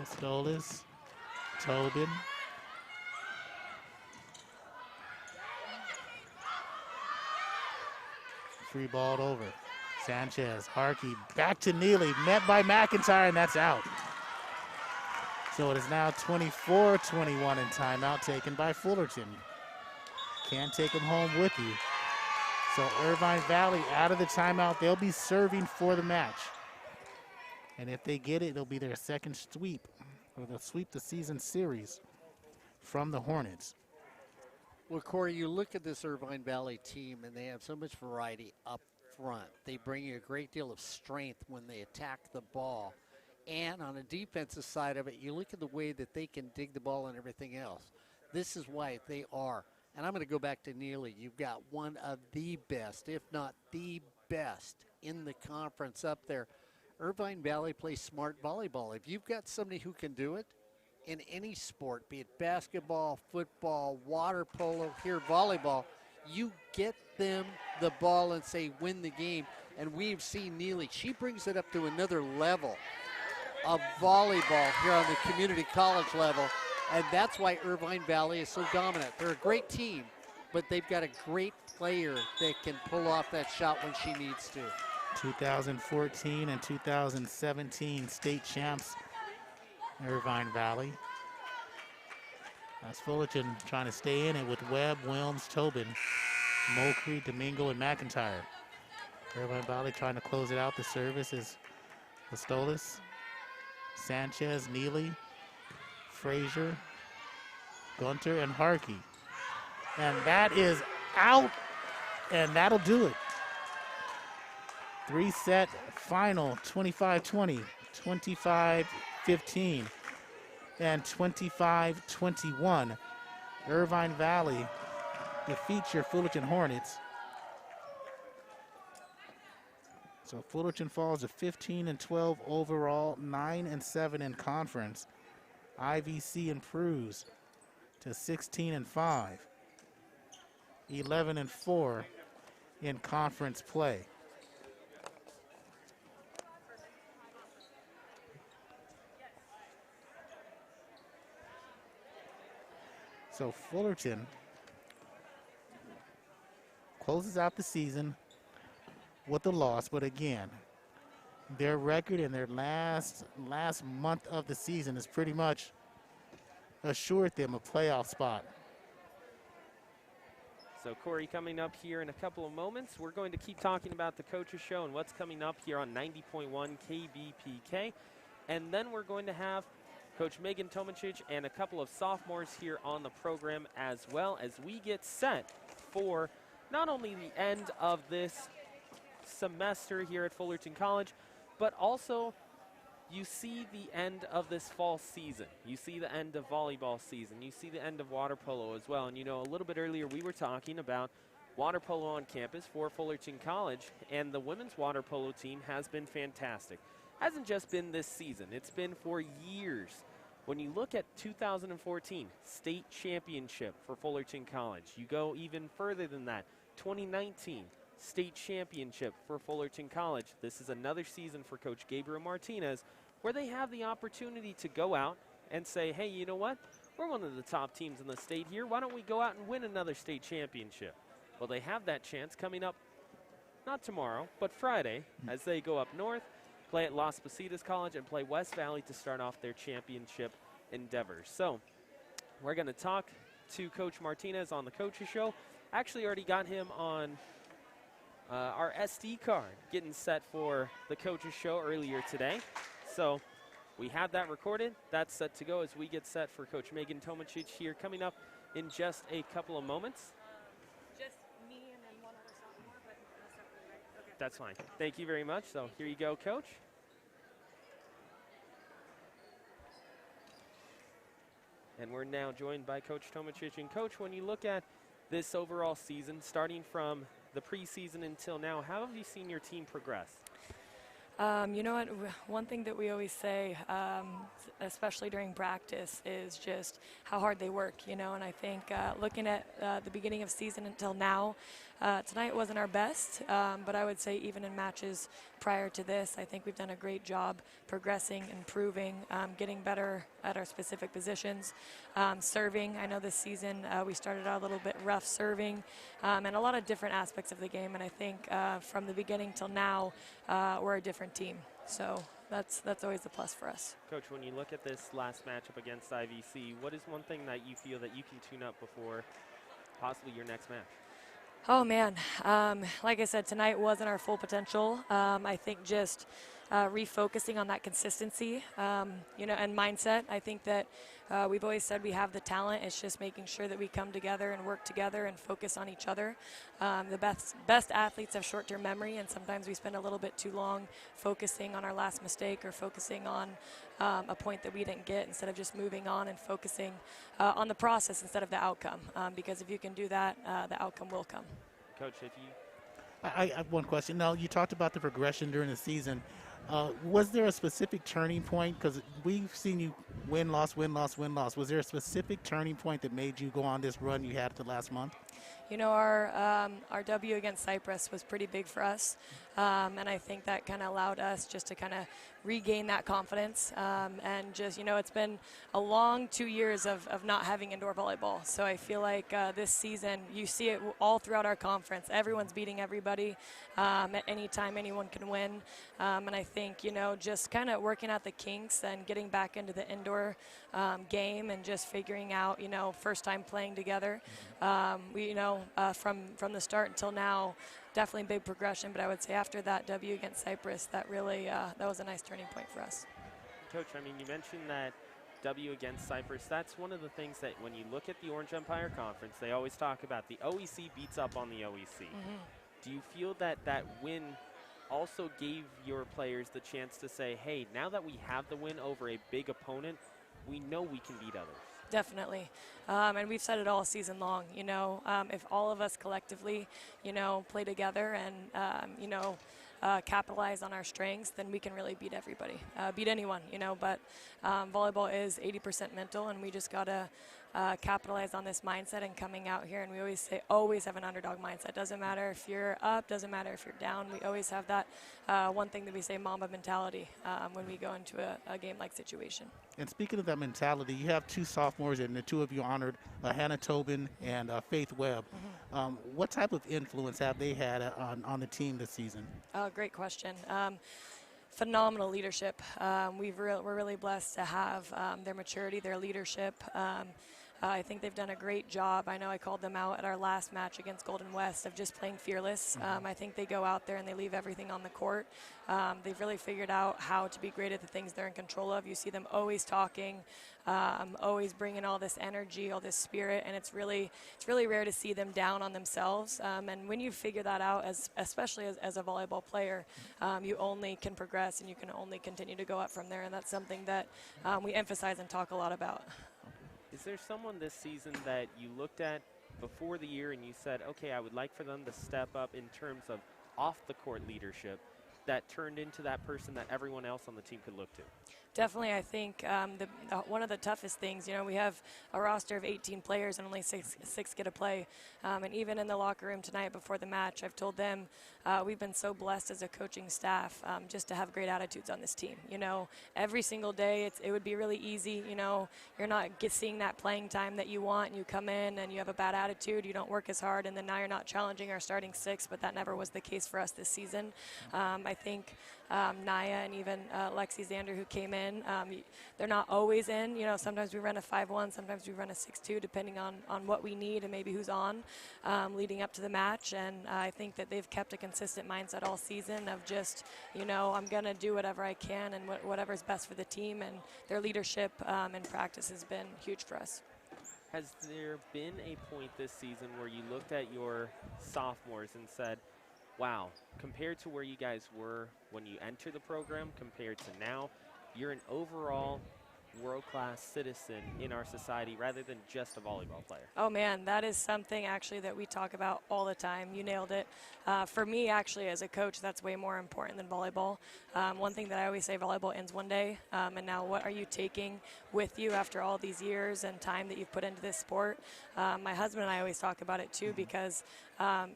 Pistolas, Tobin. Free balled over. Sanchez, Harkey, back to Neely, met by McIntyre, and that's out. So it is now 24-21 in timeout taken by Fullerton. Can't take them home with you. So Irvine Valley out of the timeout. They'll be serving for the match. And if they get it, it'll be their second sweep, or they'll sweep the season series from the Hornets. Well, Corey, you look at this Irvine Valley team, and they have so much variety up front. They bring you a great deal of strength when they attack the ball. And on the defensive side of it, you look at the way that they can dig the ball and everything else. This is why they are. And I'm going to go back to Neely. You've got one of the best, if not the best, in the conference up there. Irvine Valley plays smart volleyball. If you've got somebody who can do it in any sport, be it basketball, football, water polo, here volleyball, you get them the ball and say win the game. And we've seen Neely. She brings it up to another level of volleyball here on the community college level. And that's why Irvine Valley is so dominant. They're a great team, but they've got a great player that can pull off that shot when she needs to. 2014 and 2017 state champs, Irvine Valley. That's Fullerton trying to stay in it with Webb, Wilms, Tobin, Mulcree, Domingo, and McIntyre. Irvine Valley trying to close it out. The service is Pistolas, Sanchez, Neely, Frazier, Gunter, and Harkey. And that is out, and that'll do it. 3-set final, 25-20, 25-15, and 25-21. Irvine Valley defeats your Fullerton Hornets. So Fullerton falls to 15-12 overall, 9-7 in conference. IVC improves to 16-5, 11-4 in conference play. So Fullerton closes out the season with a loss, but again, their record in their last month of the season has pretty much assured them a playoff spot. So Corey, coming up here in a couple of moments, we're going to keep talking about the Coaches Show and what's coming up here on 90.1 KBPK. And then we're going to have Coach Megan Tomacic and a couple of sophomores here on the program, as well as we get set for not only the end of this semester here at Fullerton College, but also you see the end of this fall season. You see the end of volleyball season. You see the end of water polo as well. And you know, a little bit earlier we were talking about water polo on campus for Fullerton College, and the women's water polo team has been fantastic. Hasn't just been this season. It's been for years. When you look at 2014 state championship for Fullerton College, you go even further than that. 2019 state championship for Fullerton College. This is another season for Coach Gabriel Martinez where they have the opportunity to go out and say, hey, you know what? We're one of the top teams in the state here. Why don't we go out and win another state championship? Well, they have that chance coming up, not tomorrow, but Friday, as they go up north, play at Las Positas College, and play West Valley to start off their championship endeavors. So we're going to talk to Coach Martinez on the Coaches Show. Actually already got him on our SD card, getting set for the Coaches Show earlier today. So we have that recorded. That's set to go as we get set for Coach Megan Tomacic here coming up in just a couple of moments. Just me and then one other sophomore, but separately, right? Okay. That's fine. Thank you very much. So here you go, Coach. And we're now joined by Coach Tomacic. And Coach, when you look at this overall season, starting from the preseason until now, how have you seen your team progress? You know what? One thing that we always say, especially during practice, is just how hard they work, you know. And I think looking at the beginning of season until now, tonight wasn't our best, but I would say even in matches prior to this, I think we've done a great job progressing, improving, getting better at our specific positions. Serving, I know this season we started out a little bit rough serving, and a lot of different aspects of the game. And I think from the beginning till now, we're a different team. So that's always a plus for us. Coach, when you look at this last matchup against IVC, what is one thing that you feel that you can tune up before possibly your next match? Oh, man. Like I said, tonight wasn't our full potential. I think just refocusing on that consistency, you know, and mindset. I think that we've always said we have the talent. It's just making sure that we come together and work together and focus on each other. The best athletes have short-term memory, and sometimes we spend a little bit too long focusing on our last mistake or focusing on a point that we didn't get instead of just moving on and focusing on the process instead of the outcome. Because if you can do that, the outcome will come. Coach, if you... I have one question. Now, you talked about the progression during the season. Was there a specific turning point? Because we've seen you win, loss, win, loss, win, loss. Was there a specific turning point that made you go on this run you had the last month? You know, our W against Cyprus was pretty big for us, and I think that kind of allowed us just to kind of regain that confidence, and just, you know, it's been a long 2 years of not having indoor volleyball. So I feel like this season, you see it all throughout our conference. Everyone's beating everybody. At any time, anyone can win. And I think, you know, just kind of working out the kinks and getting back into the indoor game and just figuring out, you know, first time playing together. We, you know, from the start until now, definitely big progression, but I would say after that W against Cyprus, that really, that was a nice turning point for us. Coach, I mean, you mentioned that W against Cyprus. That's one of the things that when you look at the Orange Empire Conference, they always talk about the OEC beats up on the OEC. Do you feel that that win also gave your players the chance to say, hey, now that we have the win over a big opponent, we know we can beat others? Definitely. And we've said it all season long, you know, if all of us collectively, you know, play together and, you know, capitalize on our strengths, then we can really beat everybody, beat anyone, you know. But volleyball is 80% mental, and we just got to capitalize on this mindset and coming out here. And we always say, always have an underdog mindset. Doesn't matter if you're up, doesn't matter if you're down. We always have that one thing that we say, Mamba mentality, when we go into a game-like situation. And speaking of that mentality, you have two sophomores, and the two of you honored, Hannah Tobin and Faith Webb. What type of influence have they had on the team this season? Great question. Phenomenal leadership. We're really blessed to have their maturity, their leadership. I think they've done a great job. I know I called them out at our last match against Golden West of just playing fearless. I think they go out there and they leave everything on the court. They've really figured out how to be great at the things they're in control of. You see them always talking, always bringing all this energy, all this spirit, and it's really rare to see them down on themselves. And when you figure that out, especially as a volleyball player, you only can progress and you can only continue to go up from there. And that's something that we emphasize and talk a lot about. Is there someone this season that you looked at before the year and you said, okay, I would like for them to step up in terms of off-the-court leadership that turned into that person that everyone else on the team could look to? Definitely, I think one of the toughest things, you know, we have a roster of 18 players and only six get to play. And even in the locker room tonight before the match, I've told them we've been so blessed as a coaching staff just to have great attitudes on this team. You know, every single day it would be really easy. You know, you're not seeing that playing time that you want, and you come in and you have a bad attitude, you don't work as hard, and then now you're not challenging our starting six, but that never was the case for us this season. I think Naya and even Alexis Xander, who came in. They're not always in. You know, sometimes we run a 5-1, sometimes we run a 6-2, depending on what we need and maybe who's on leading up to the match. And I think that they've kept a consistent mindset all season of just, you know, I'm going to do whatever I can and whatever's best for the team. And their leadership in practice has been huge for us. Has there been a point this season where you looked at your sophomores and said, wow, compared to where you guys were when you entered the program compared to now, you're an overall world-class citizen in our society rather than just a volleyball player? Oh man, that is something actually that we talk about all the time. You nailed it. For me, actually, as a coach, that's way more important than volleyball. One thing that I always say, volleyball ends one day, and now what are you taking with you after all these years and time that you've put into this sport? My husband and I always talk about it too, because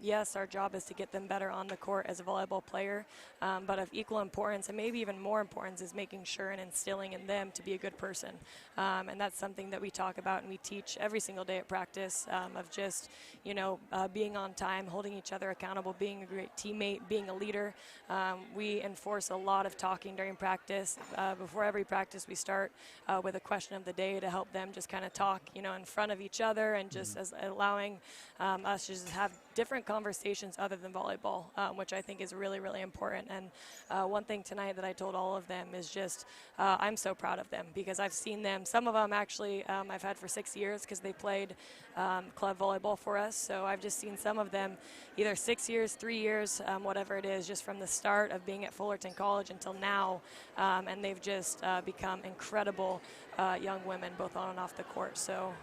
yes, our job is to get them better on the court as a volleyball player, but of equal importance and maybe even more importance is making sure and instilling in them to be a good person. And that's something that we talk about and we teach every single day at practice, of just, you know, being on time, holding each other accountable, being a great teammate, being a leader. We enforce a lot of talking during practice. Before every practice, we start with a question of the day to help them just kind of talk, you know, in front of each other and just as allowing us to just have different conversations other than volleyball, which I think is really, really important. And one thing tonight that I told all of them is just I'm so proud of them because I've seen them. Some of them actually I've had for 6 years because they played club volleyball for us. So I've just seen some of them either 6 years, 3 years, whatever it is, just from the start of being at Fullerton College until now. And they've just become incredible young women, both on and off the court. So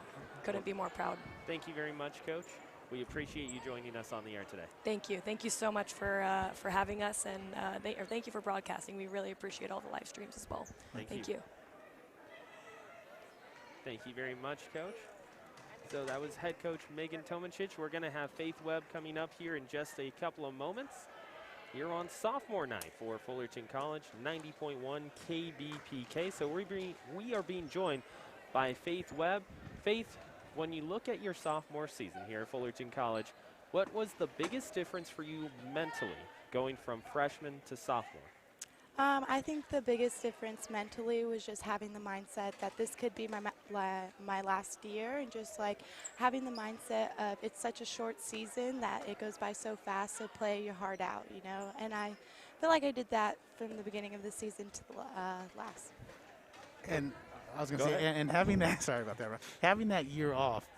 couldn't be more proud. Thank you very much, Coach. We appreciate you joining us on the air today. Thank you. Thank you so much for having us, and thank you for broadcasting. We really appreciate all the live streams as well. Thank you. Thank you very much, Coach. So that was head coach Megan Tomancic. We're going to have Faith Webb coming up here in just a couple of moments here on sophomore night for Fullerton College, 90.1 KBPK. So we are being joined by Faith Webb. Faith, when you look at your sophomore season here at Fullerton College, what was the biggest difference for you mentally going from freshman to sophomore? I think the biggest difference mentally was just having the mindset that this could be my last year, and just like having the mindset of it's such a short season that it goes by so fast, so play your heart out, you know. And I feel like I did that from the beginning of the season to the last. And I was going to say, and having that, sorry about that, having that year off,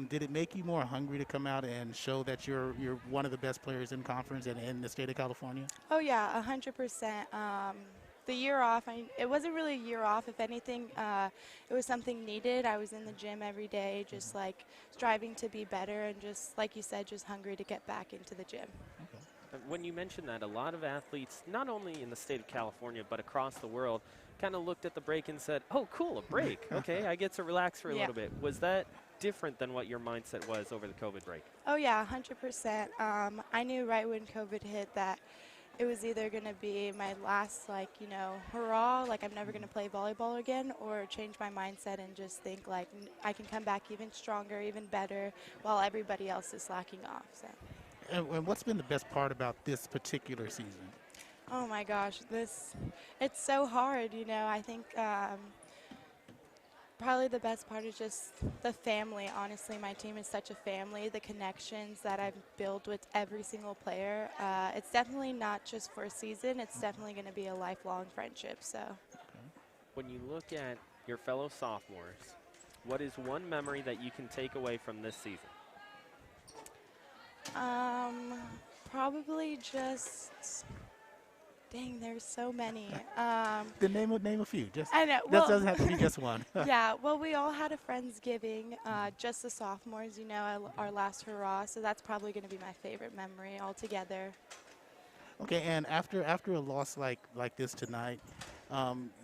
did it make you more hungry to come out and show that you're one of the best players in conference and in the state of California? Oh yeah, 100%. The year off, it wasn't really a year off. If anything, it was something needed. I was in the gym every day, just like striving to be better, and just like you said, just hungry to get back into the gym. Okay. When you mentioned that, a lot of athletes, not only in the state of California, but across the world, kind of looked at the break and said, oh, cool, a break. Okay, I get to relax for a little bit. Was that different than what your mindset was over the COVID break? Oh, yeah, 100%. I knew right when COVID hit that it was either going to be my last, like, you know, hurrah, like I'm never going to play volleyball again, or change my mindset and just think, like, I can come back even stronger, even better, while everybody else is slacking off. So. And what's been the best part about this particular season? Oh my gosh, it's so hard, you know. I think probably the best part is just the family. Honestly, my team is such a family. The connections that I've built with every single player, it's definitely not just for a season. It's definitely going to be a lifelong friendship. So, when you look at your fellow sophomores, what is one memory that you can take away from this season? Probably just. Dang, there's so many. Name a few. I know. That doesn't have to be just one. Yeah, well, we all had a Friendsgiving, just the sophomores, you know, our last hurrah. So that's probably going to be my favorite memory altogether. Okay, and after a loss like this tonight,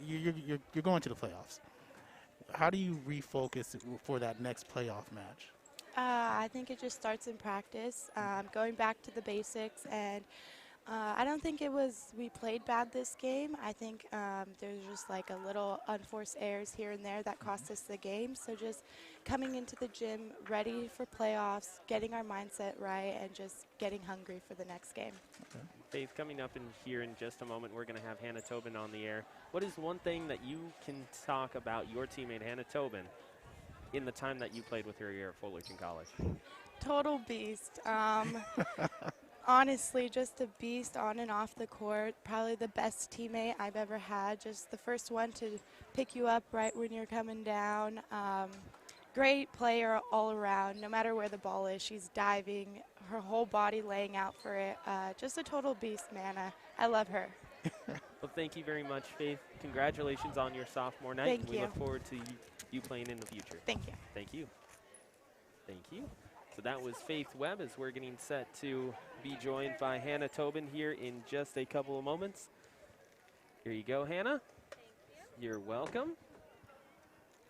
you're going to the playoffs. How do you refocus for that next playoff match? I think it just starts in practice, going back to the basics, and I don't think we played bad this game. I think there's just like a little unforced errors here and there that cost us the game. So just coming into the gym ready for playoffs, getting our mindset right, and just getting hungry for the next game. Okay. Faith, coming up in here in just a moment, we're going to have Hannah Tobin on the air. What is one thing that you can talk about your teammate, Hannah Tobin, in the time that you played with her here at Fullerton College? Total beast. Honestly, just a beast on and off the court. Probably the best teammate I've ever had. Just the first one to pick you up right when you're coming down. Great player all around. No matter where the ball is, she's diving, her whole body laying out for it. Just a total beast, man. I love her. Well, thank you very much, Faith. Congratulations on your sophomore night. Thank and we you. look forward to you playing in the future. Thank you. Thank you. Thank you. So that was Faith Webb as we're getting set to be joined by Hannah Tobin here in just a couple of moments. Here you go, Hannah. Thank you. You're welcome.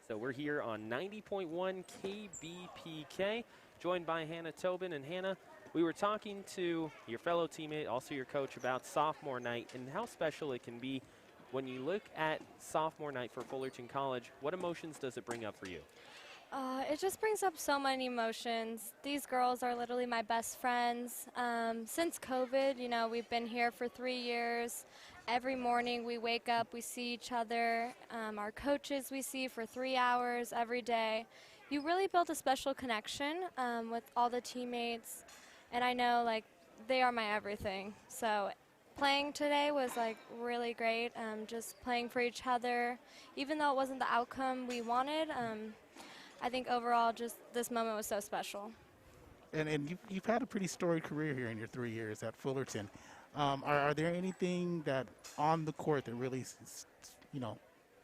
So we're here on 90.1 KBPK, joined by Hannah Tobin. And Hannah, we were talking to your fellow teammate, also your coach, about sophomore night and how special it can be. When you look at sophomore night for Fullerton College, what emotions does it bring up for you? It just brings up so many emotions. These girls are literally my best friends. Since COVID, you know, we've been here for 3 years. Every morning we wake up, we see each other. Our coaches we see for 3 hours every day. You really build a special connection with all the teammates. And I know, like, they are my everything. So playing today was, like, really great. Just playing for each other. Even though it wasn't the outcome we wanted, I think overall just this moment was so special. And you've had a pretty storied career here in your 3 years at Fullerton. Are there anything that on the court that really, you know,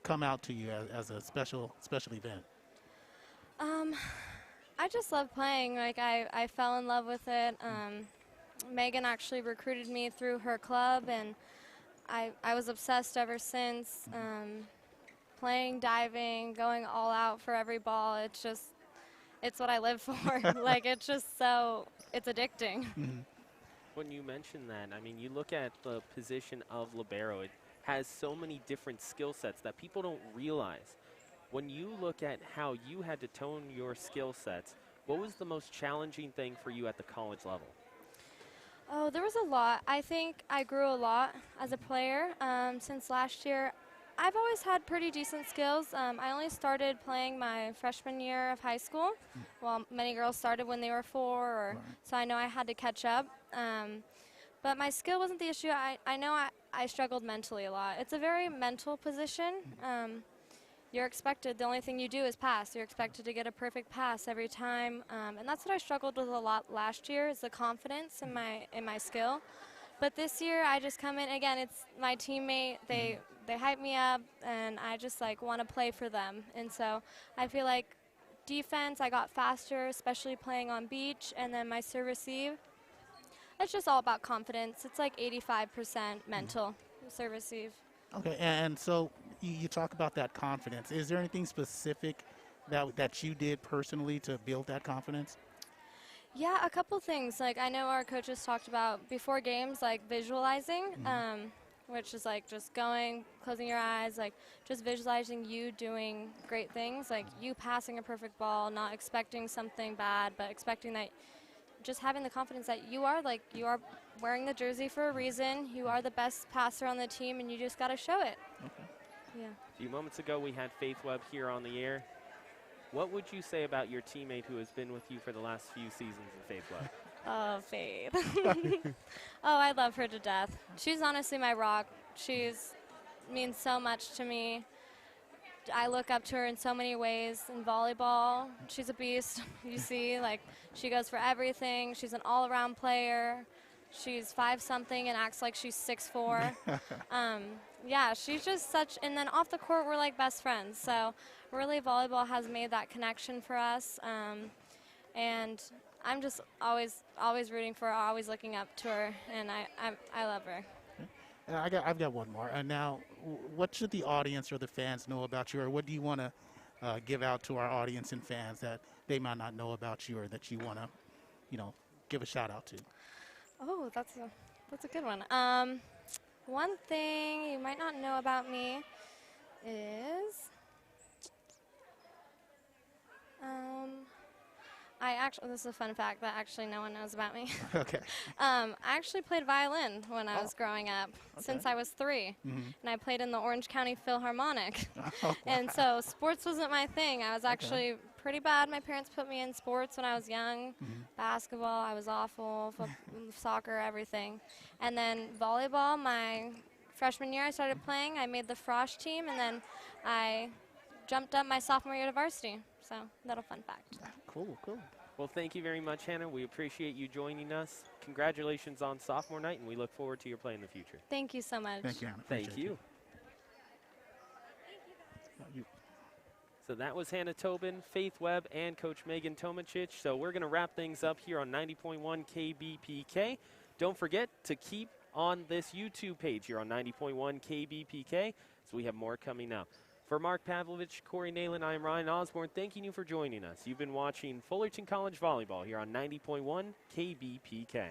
come out to you as a special event? I just love playing. Like, I fell in love with it. Megan actually recruited me through her club, and I was obsessed ever since. Playing, diving, going all out for every ball. It's what I live for. Like, it's just so, it's addicting. Mm-hmm. When you mention that, I mean, you look at the position of libero, it has so many different skill sets that people don't realize. When you look at how you had to tone your skill sets, what was the most challenging thing for you at the college level? Oh, there was a lot. I think I grew a lot as a player since last year. I've always had pretty decent skills. I only started playing my freshman year of high school. Well, many girls started when they were 4, so I know I had to catch up. But my skill wasn't the issue. I know I struggled mentally a lot. It's a very mental position. You're expected, the only thing you do is pass. You're expected to get a perfect pass every time. And that's what I struggled with a lot last year, is the confidence in my skill. But this year, I just come in, again, it's my teammate. They hype me up, and I just, like, want to play for them. And so I feel like defense, I got faster, especially playing on beach, and then my serve receive. It's just all about confidence. It's like 85% mental, serve receive. Okay, and so you talk about that confidence. Is there anything specific that you did personally to build that confidence? Yeah, a couple things. Like, I know our coaches talked about before games, like visualizing, which is like just going, closing your eyes, like just visualizing you doing great things, like you passing a perfect ball, not expecting something bad, but expecting that, just having the confidence that you are wearing the jersey for a reason. You are the best passer on the team, and you just got to show it. Okay. Yeah. A few moments ago, we had Faith Webb here on the air. What would you say about your teammate who has been with you for the last few seasons in Faith Webb? Oh, Faith. Oh, I love her to death. She's honestly my rock. Means so much to me. I look up to her in so many ways. In volleyball, she's a beast. You see, like, she goes for everything. She's an all-around player. She's 5-something and acts like she's 6'4". Yeah, she's just such, and then off the court, we're like best friends. So really, volleyball has made that connection for us. And I'm just always rooting for her, always looking up to her, and I love her. I've got one more. And now, what should the audience or the fans know about you, or what do you want to give out to our audience and fans that they might not know about you, or that you want to, give a shout out to? Oh, that's a good one. One thing you might not know about me is This is a fun fact that actually no one knows about me. Okay. I actually played violin when I was growing up, since I was 3. Mm-hmm. And I played in the Orange County Philharmonic. Oh, And so sports wasn't my thing. I was actually pretty bad. My parents put me in sports when I was young. Basketball, I was awful. Soccer, everything. And then volleyball, my freshman year I started playing. I made the Frosh team, and then I jumped up my sophomore year to varsity. So that'll fun fact. Cool, cool. Well, thank you very much, Hannah. We appreciate you joining us. Congratulations on sophomore night, and we look forward to your play in the future. Thank you so much. Thank you, Hannah. Thank Appreciate you. So that was Hannah Tobin, Faith Webb, and Coach Megan Tomachich. So we're going to wrap things up here on 90.1 KBPK. Don't forget to keep on this YouTube page here on 90.1 KBPK, so we have more coming up. For Mark Pavlovich, Corey Nalen, I'm Ryan Osborne, thanking you for joining us. You've been watching Fullerton College Volleyball here on 90.1 KBPK.